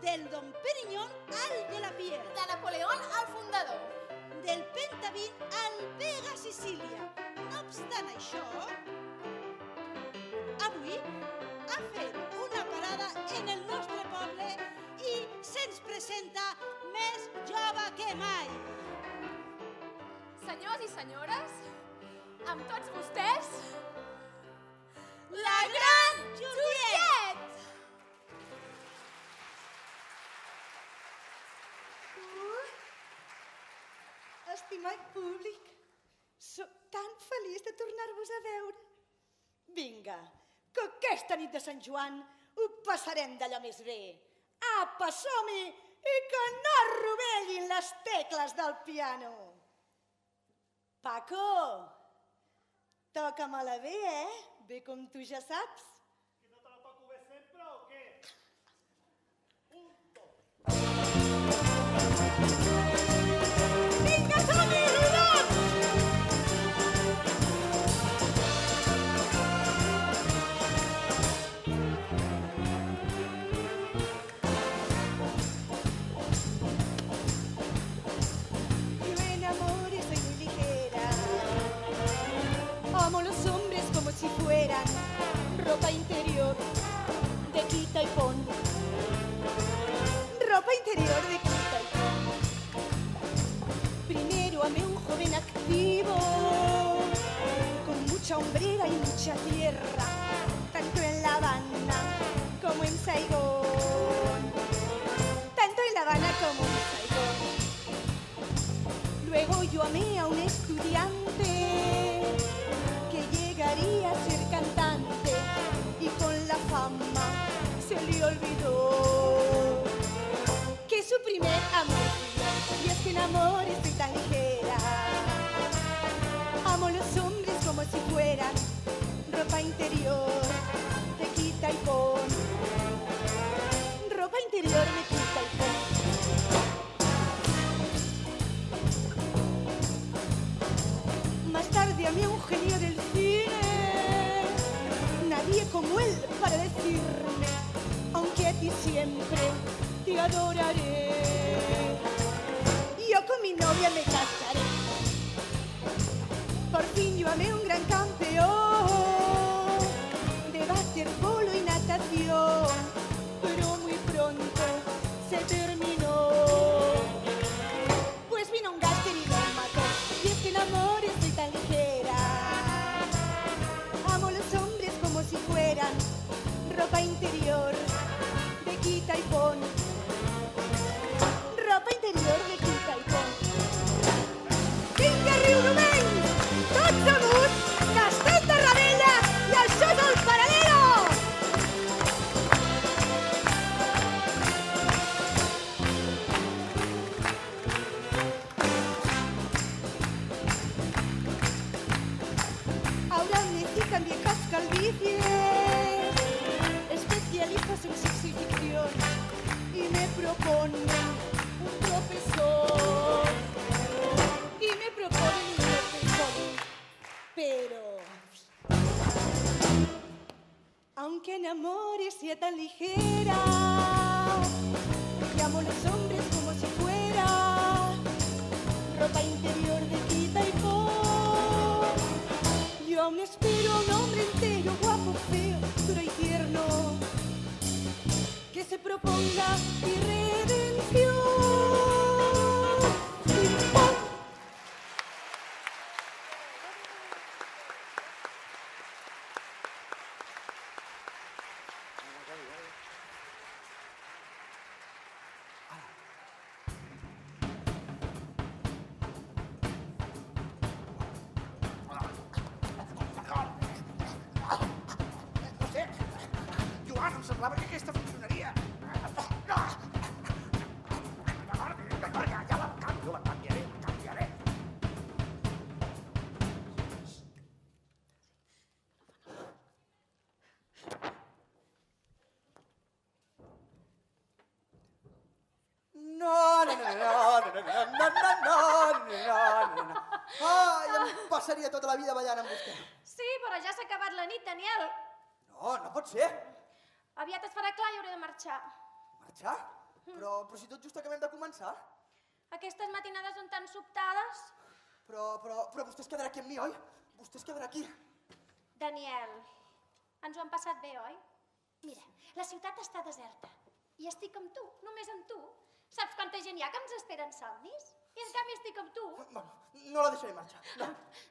[SPEAKER 10] del Dom Perignon al de la Piera,
[SPEAKER 4] De Napoleón al fundador.
[SPEAKER 10] del Pentavit al Vega Sicília. No obstant això, avui ha fet una parada en el nostre poble i se'ns presenta més jove que mai.
[SPEAKER 4] Senyors i senyores, amb tots vostès, la gran Juliet!
[SPEAKER 5] Estimat públic, sóc tan feliç de tornar-vos a veure. Vinga, que aquesta nit de Sant Joan ho passarem d'allò més bé. Apa, som-hi i que no rovellin les tecles del piano. Paco, toca-me-la bé, Bé com tu ja saps.
[SPEAKER 6] Que no te la toco bé sempre o què?
[SPEAKER 5] Vinga, som-hi, rodons! Yo en amores soy muy ligera. Amo los hombres como si fueran ropa interior de quita y pon. Ropa interior de quita y pon. Primero amé un joven activo, con mucha hombrera y mucha tierra, tanto en La Habana como en Saigón. Tanto en La Habana como en Saigón. Luego yo amé a un estudiante que llegaría a ser cantante y con la fama se le olvidó que su primer amor fui yo. Y es que en amor estoy tan ligera. Amo los hombres como si fueran ropa interior de quita y pon. Ropa interior de quita y pon. Más tarde amé a un genio del cine, nadie como él para decirme, aunque a ti siempre te adoraré. Yo con mi novia me casaré. Por fin yo amé un gran campeón de waterpolo y natación, pero muy pronto se terminó. Pues vino un gáster y me mató. Y es que en amor estoy tan ligera. Amo los hombres como si fueran ropa interior de quita y pon. ella tan ligera. Llamo a los hombres como si fuera ropa interior de quita y pon. Yo aún espero a un hombre entero, guapo, feo, duro y tierno, que se proponga mi redención.
[SPEAKER 7] No sé, Joan, em semblava que aquesta funcionaria. Ja la canviaré.
[SPEAKER 1] Ai, em passaria tota la vida ballant amb vostè.
[SPEAKER 2] Sí, però ja s'ha acabat la nit, Daniel.
[SPEAKER 1] No, no pot ser.
[SPEAKER 2] Aviat es farà clar i hauré de marxar.
[SPEAKER 1] Marxar? Però si tot just acabem de començar.
[SPEAKER 2] Aquestes matinades són tan sobtades.
[SPEAKER 1] Però vostè es quedarà aquí amb mi, oi? Vostè es quedarà aquí.
[SPEAKER 2] Daniel, ens ho hem passat bé, oi? Mira, la ciutat està deserta. I estic amb tu, només amb tu. Saps quanta gent hi ha que ens esperen somnis? I en canvi estic amb tu.
[SPEAKER 1] Bueno, no la deixaré marxar. No.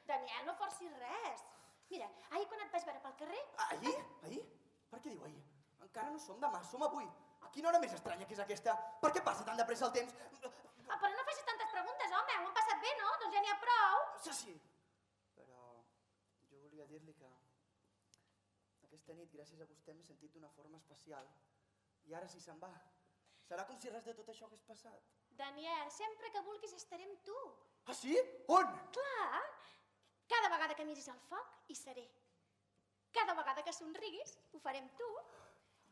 [SPEAKER 2] Daniel, no forcis res. Mira, ahir quan et vaig veure pel carrer...
[SPEAKER 1] Ahir? Ahir? Per què diu ahir? Encara no som demà, som avui. A quina hora més estranya que és aquesta? Per què passa tan de pressa el temps?
[SPEAKER 2] Però no facis tantes preguntes, home. Ho hem passat bé, no? Doncs ja n'hi ha prou.
[SPEAKER 1] Sí. Però jo volia dir-li que aquesta nit, gràcies a vostè, m'he sentit d'una forma especial. I ara si se'n va, serà com si res de tot això hagués passat.
[SPEAKER 2] Daniel, sempre que vulguis estaré amb tu.
[SPEAKER 1] Ah, sí? On?
[SPEAKER 2] Clar. Cada vegada que miris el foc, hi seré. Cada vegada que somriguis, ho faré amb tu.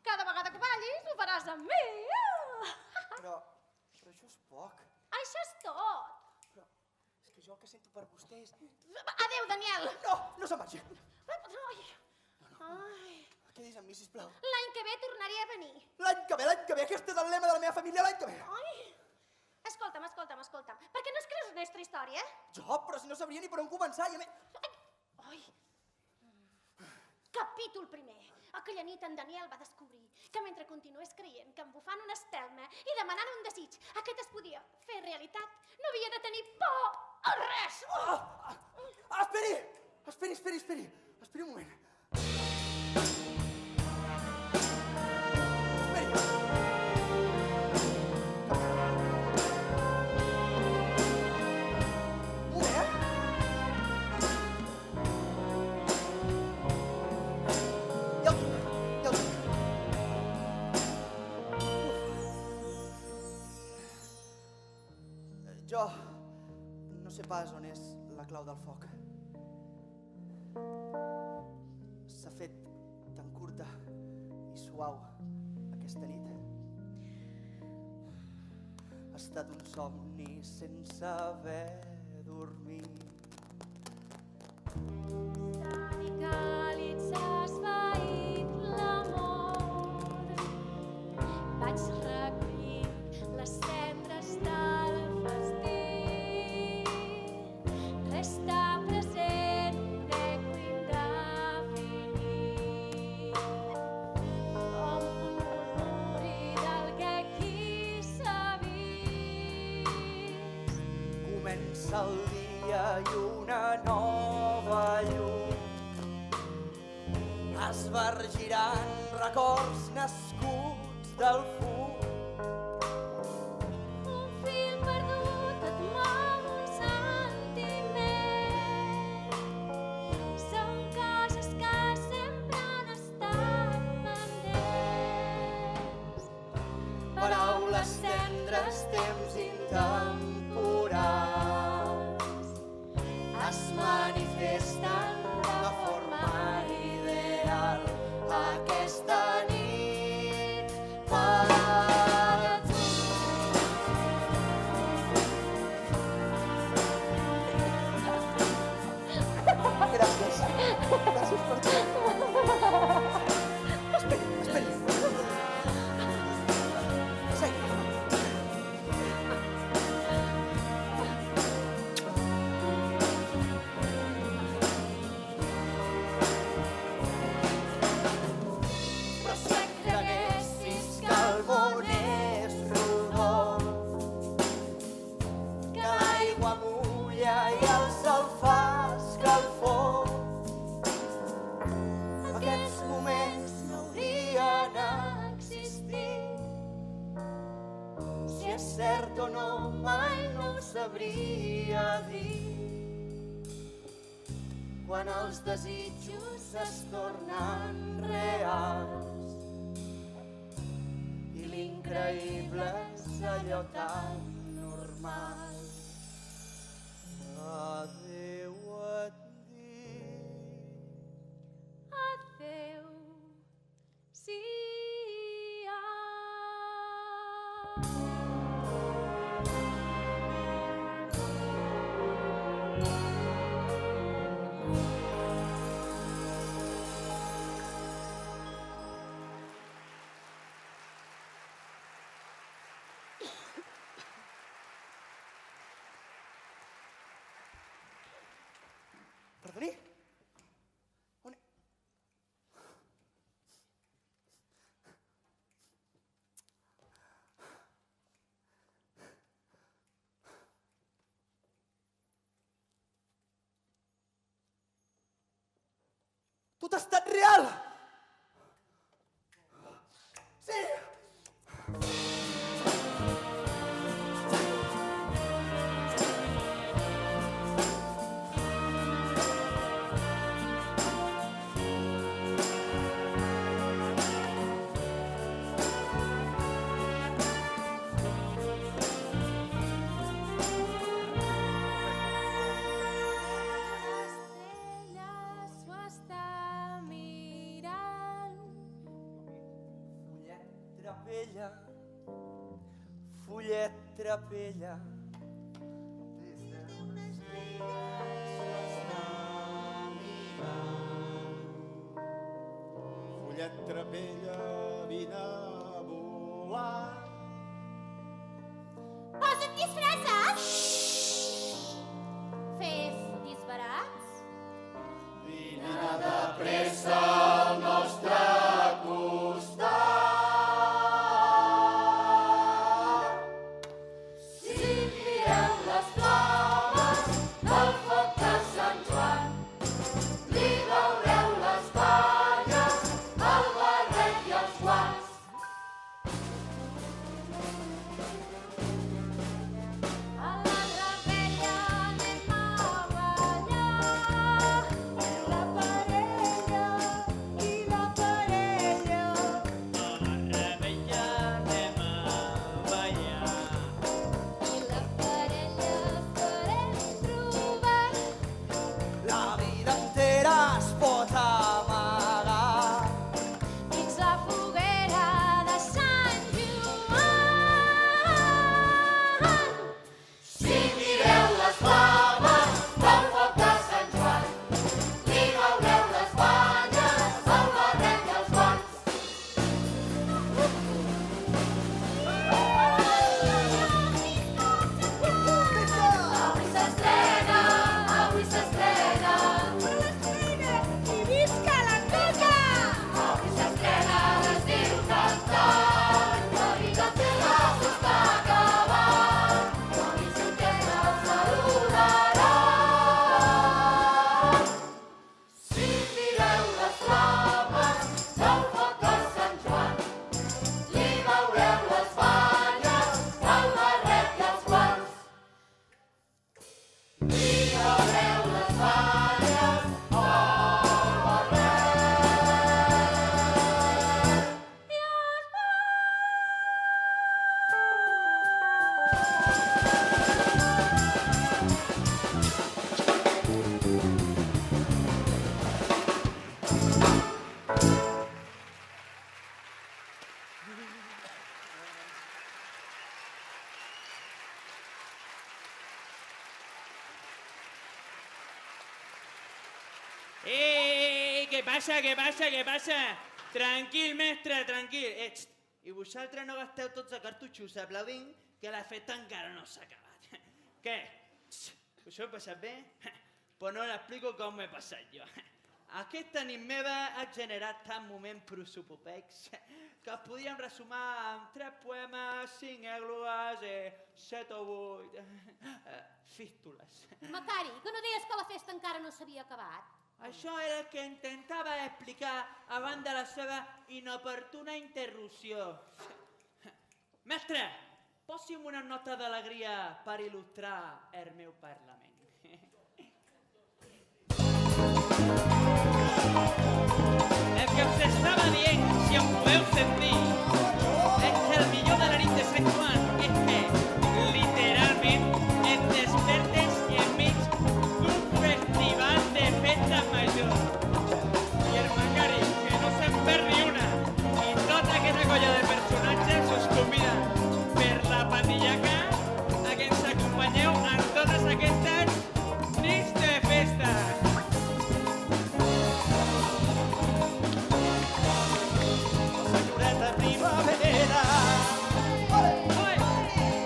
[SPEAKER 2] Cada vegada que ballis, ho faràs amb mi.
[SPEAKER 1] Però això és poc.
[SPEAKER 2] Això és tot.
[SPEAKER 1] Però és que jo el que sento per vostè és...
[SPEAKER 2] Adéu, Daniel.
[SPEAKER 1] No se'n vagi.
[SPEAKER 2] Ai.
[SPEAKER 1] Quedis amb mi, sisplau.
[SPEAKER 2] L'any que ve tornaré a venir.
[SPEAKER 1] L'any que ve. Aquest és el lema de la meva família, l'any que ve.
[SPEAKER 2] Ai. Escolta'm. Per què no escrius una extra història?
[SPEAKER 1] Jo? Però si no sabria ni per on començar. I a més...
[SPEAKER 2] Ai. Capítol primer. Aquella nit en Daniel va descobrir que mentre continués creient que embufant una espelma i demanant un desig aquest es podia fer realitat, no havia de tenir por a res.
[SPEAKER 1] Esperi un moment. Jo no sé pas on és la clau del foc. S'ha fet tan curta i suau aquesta nit. Ha estat un somni sense haver dormit.
[SPEAKER 4] Tan i càlid s'ha esvaït l'amor. Vaig recollir les cendres del festí. Resta present un eco indefinit, com un murmuri del que aquí s'ha vist.
[SPEAKER 1] Comença el dia i una nova llum esbargiran records nascuts del fum.
[SPEAKER 4] Un fil perdut et mou un sentiment. Són coses que sempre han estat pendents.
[SPEAKER 1] Paraules tendres, temps intemporals es manifesten de forma ideal aquesta nit per a tu. Gràcies per tot. Esperi.
[SPEAKER 11] l'aigua mulla i el sol fa escalfor. Aquests moments no haurien existit. Si és cert o no, mai no ho sabria dir. Quan els desitjos es tornen reals i l'increïble és allò tan normal. Adéu et dic.
[SPEAKER 4] Adéu, sí.
[SPEAKER 1] Perdoni? On... Tot ha estat real! Sí!
[SPEAKER 11] Fullet trapella.
[SPEAKER 7] Fullet trapella, vine a volar.
[SPEAKER 9] Posa't disfressats? Fes disbarats?
[SPEAKER 7] Vine de pressa al nostre costat.
[SPEAKER 3] Què passa? Tranquil, mestre, tranquil. I vosaltres no gasteu tots els cartutxos aplaudint que la festa encara no s'ha acabat. Què? Us ho heu passat bé? Pues no l'explico com m'he passat jo. Aquesta nit meva ha generat tant moment prosopopecs. que podíem resumar amb 3 poemes, 5 ègloes i 7 o 8 fístules.
[SPEAKER 2] Macari, que no deies que la festa encara no s'havia acabat?
[SPEAKER 3] Això era el que intentava explicar abans de la seva inoportuna interrupció. Mestre, posi'm una nota d'alegria per il·lustrar el meu parlament. El que us estava dient, si em podeu sentir, és que el millor de la nit de Sant Joan és que, literalment, et despertes enmig d'un festival de festa major. I el Macari, que no se'n perd ni una, i tota aquesta colla de personatges us conviden per la patillaca a que ens acompanyeu en totes aquestes nits de festa.
[SPEAKER 11] Senyoreta primavera,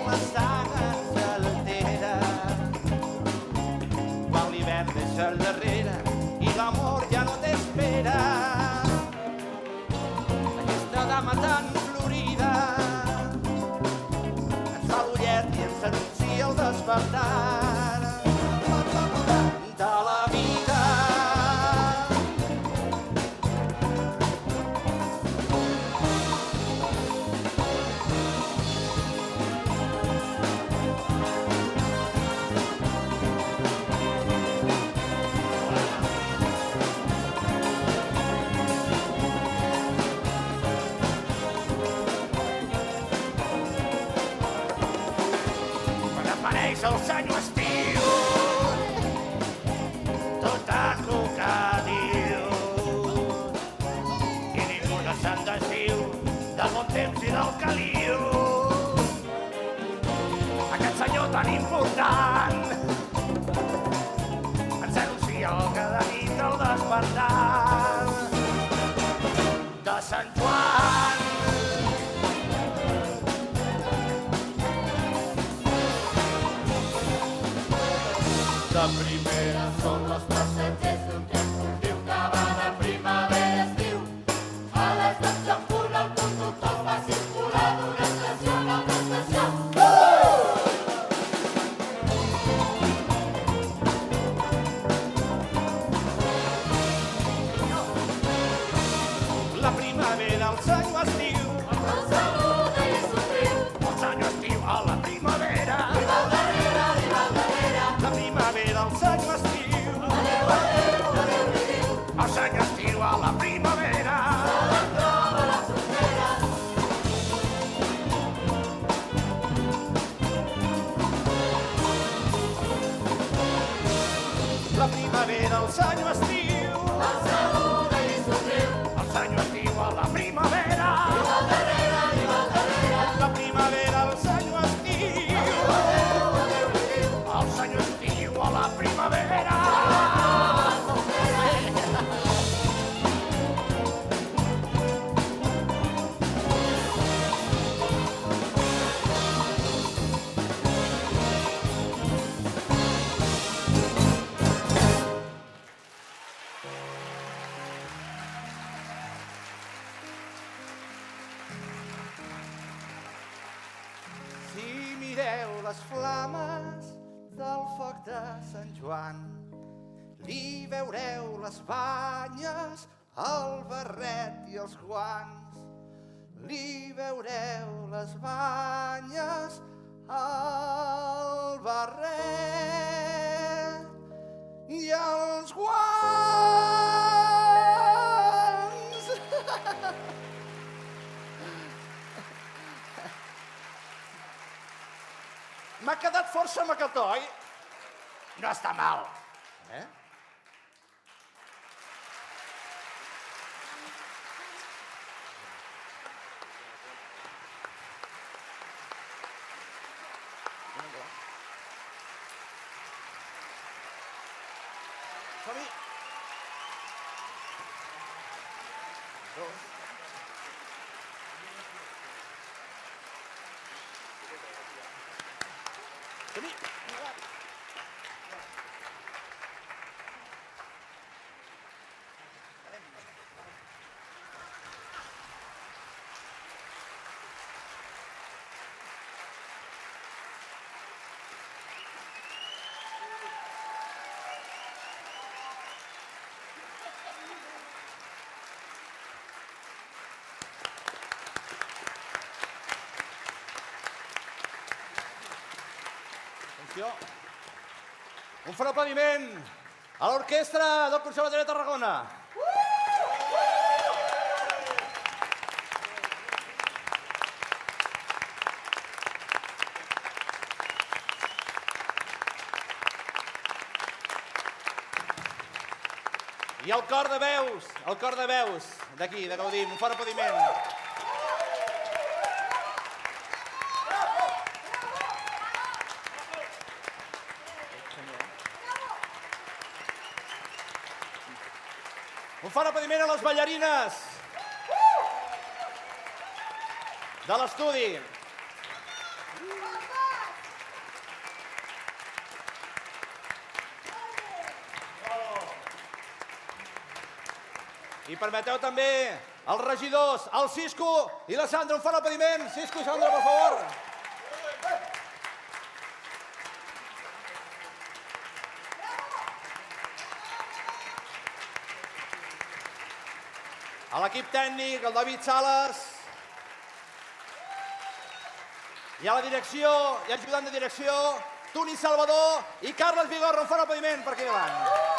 [SPEAKER 11] la sang ens altera. Quan l'hivern deixa al darrere i l'amor ja no t'espera. Aquesta dama tan florida ens fa l'ullet i ens anuncia el despertar de la vida. El senyor estiu, tot acocadiu, i ningú no se'n desdiu del bon temps i del caliu. Aquest senyor tan important ens anuncia el cada nit el despertar de Sant Joan. La primera són els passatgers d'un tren furtiu que va de primavera a estiu. A les 12 en punt el conductor fa circular d'una estació a una altra estació. La primavera, el senyor estiu, el saluda i somriu. El senyor estiu a la primavera. La primavera, el senyor estiu. Adéu, adéu, adéu, li diu. El senyor estiu a la primavera. Se la troba a la frontera. La primavera, el senyor estiu. El saluda i somriu. El senyor estiu a la primavera. I va al darrere, i va al darrere. La primavera, el senyor estiu. Adéu, adéu, adéu, li diu. El senyor estiu a la primavera. Si mireu les flames del foc de Sant Joan, li veureu les banyes, el barret i els guants. Li veureu les banyes, el barret i els guants.
[SPEAKER 7] M'ha quedat força macató, oi?
[SPEAKER 11] No està mal.
[SPEAKER 7] Som-hi. Dos. Som-hi. direcció. Un fort aplaudiment a l'orquestra del Conservatori de Tarragona. I el cor de veus d'aquí, de Gaudim, un fort aplaudiment. Un fort aplaudiment a les ballarines de l'estudi. I permeteu també els regidors, el Cisco i la Sandra. Un fort aplaudiment. Cisco i Sandra, per favor. A l'equip tècnic, el David Sales. I a la direcció i ajudant de direcció, Toni Salvador i Carles Vigorra. Un fort aplaudiment per aquí davant.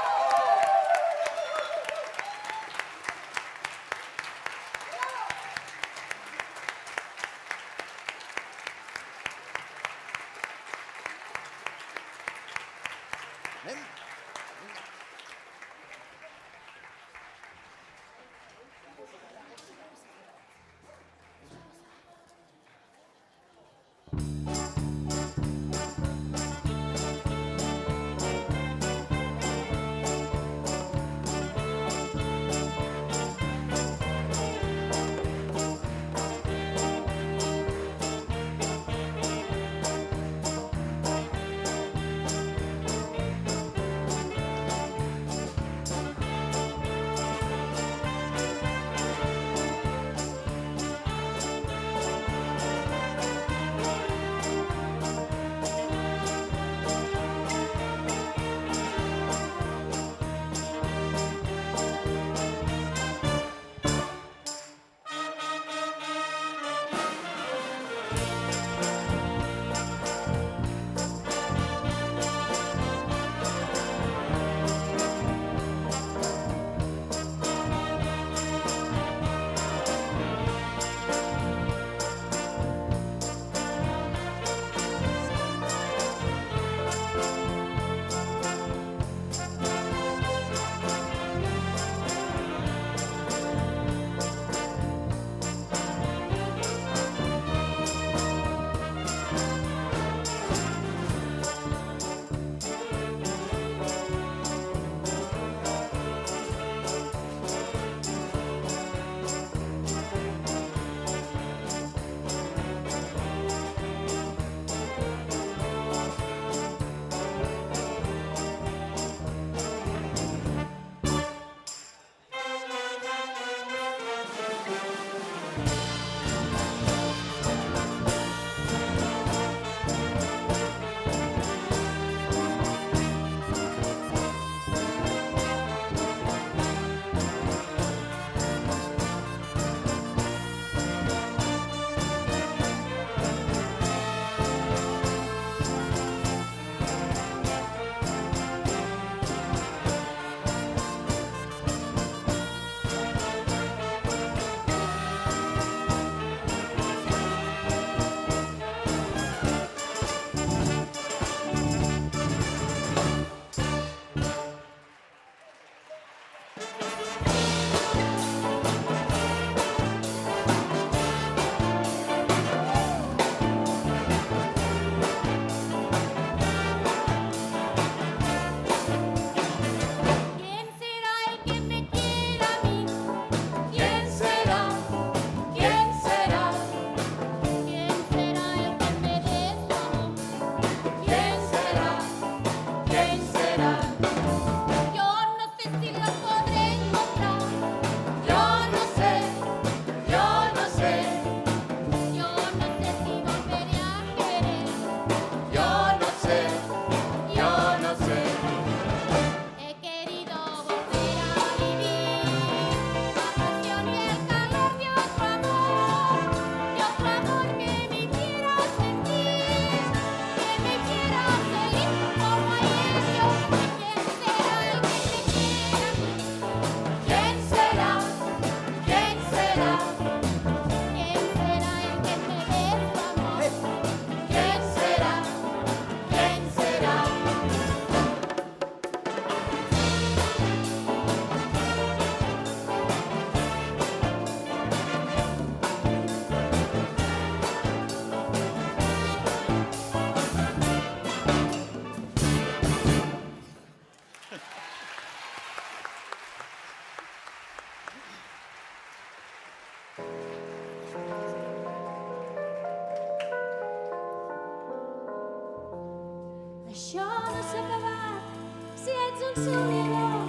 [SPEAKER 2] Això no s'ha acabat si ets un somiador,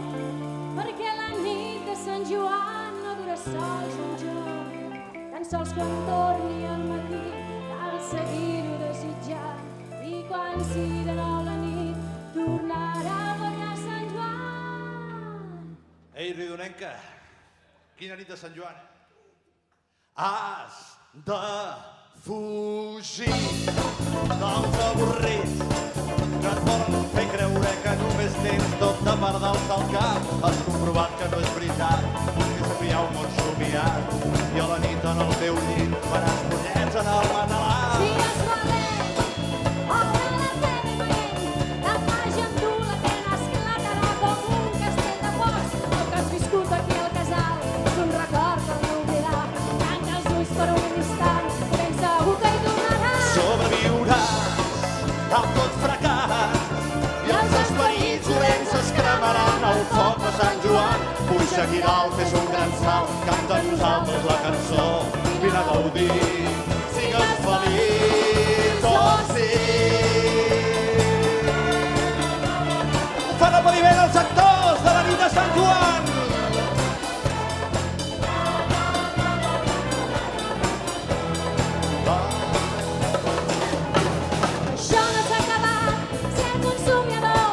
[SPEAKER 2] perquè la nit de Sant Joan no dura sols un jorn. Tan sols quan torni al matí cal seguir-ho desitjant, i quan sigui de nou la nit tornarà a guanyar Sant Joan.
[SPEAKER 7] Ei, Ridonenca, quina nit de Sant Joan. Has de fugir dels avorrits que et volen fer creure que només tens tot de pardals al cap. Has comprovat que no és veritat, que sempre hi ha un món somiat, i a la nit en el teu llit faràs pollets en el matalàs.
[SPEAKER 2] Si és valent, obre la teva ment, la màgia amb tu la pena esclatarà com un castell de focs. El que has viscut aquí al casal és un record que no oblidarà. Tanca els ulls per un instant, ben segur que hi tornaràs.
[SPEAKER 7] Sobreviuràs amb tot fracàs i els esperits dolents es cremaran al foc de Sant Joan. Puja aquí dalt, fes un gran salt, canta a nosaltres la cançó. Vine a gaudir, sigues feliç, oh sí. Fan aplaudiment els actors de la nit de Sant Joan.
[SPEAKER 2] Això no s'ha acabat si ets un somiador,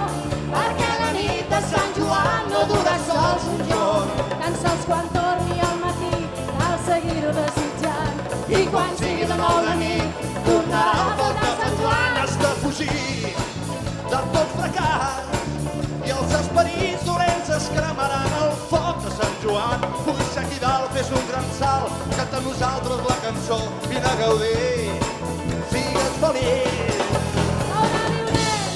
[SPEAKER 2] perquè la nit de Sant Joan no dura sols un jorn. Tan sols quan torni al matí cal seguir-ho desitjant, i quan sigui de nou la nit tornarà a faltar Sant Joan.
[SPEAKER 7] Has de fugir de tot fracàs i els esperits dolents es cremaran al foc de Sant Joan. Puja aquí dalt, fes un gran salt, canta a nosaltres la cançó. Vine a gaudir, sigues feliç.
[SPEAKER 2] Sobreviurem,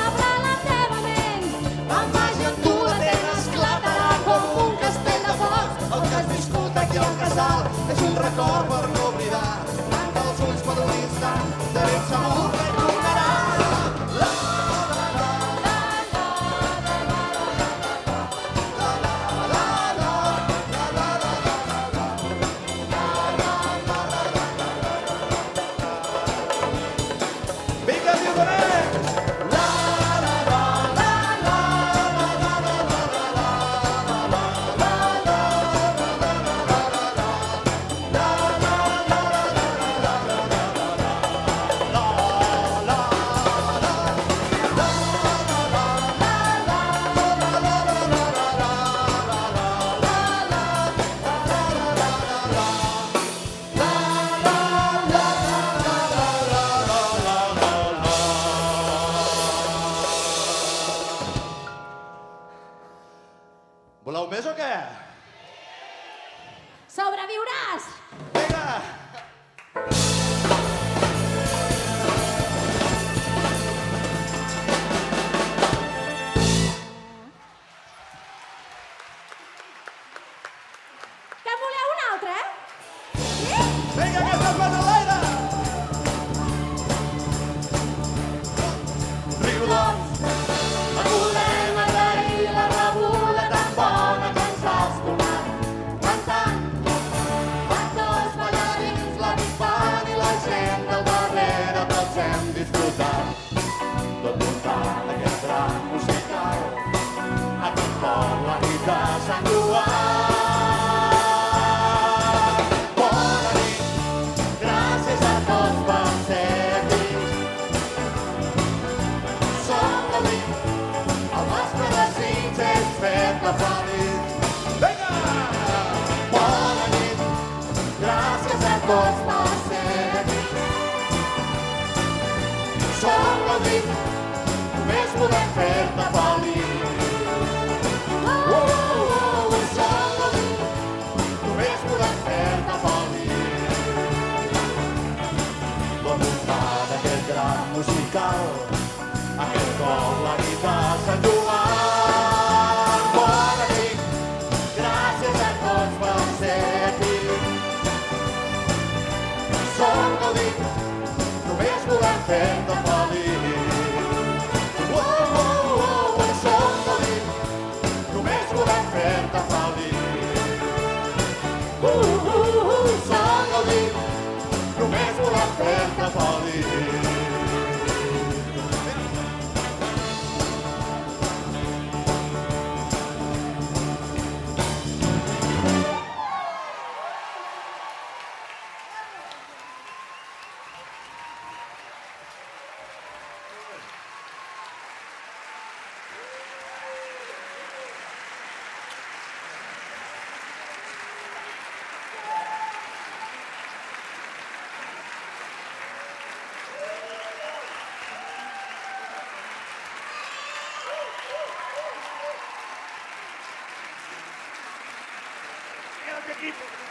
[SPEAKER 2] obre la teva ment, la màgia amb tu la teva esclatarà com un castell de focs.
[SPEAKER 7] El que has viscut aquí al casal és un record per no oblidar. Tanca els ulls per un instant, de ben segur que hi tornarà. Vinga, Ridonenc! Voleu més o què?
[SPEAKER 2] Sobreviuràs!
[SPEAKER 7] Vinga!
[SPEAKER 2] Que en voleu un altre?
[SPEAKER 7] Vinga, aquesta és Manolera! Riu, doncs,
[SPEAKER 2] Et volem agrair la rebuda tan bona que ens has donat. Cantant,
[SPEAKER 7] actors, ballarins, la bisbal i la gent del darrere tots hem disfrutat. Tot muntant aquest tram musical, aquest poble, la nit de Sant Joan. Bona nit, gràcies a tots per ser aquí. Som gaudint, el nostre desig és fer-te feliç. Vinga! Bona nit, gràcies a tots per ser aquí. Som gaudint, només podem fer-te feliç. Som gaudint, només podem fer-te feliç. Tot muntant aquest gran musical, aquest cop la nit de Sant Joan. Bona nit, gràcies a tots per ser aquí. Som gaudint, només volem fer-te feliç. Som gaudint, només volem fer-te feliç. Som gaudint, només volem fer-te feliç.
[SPEAKER 11] i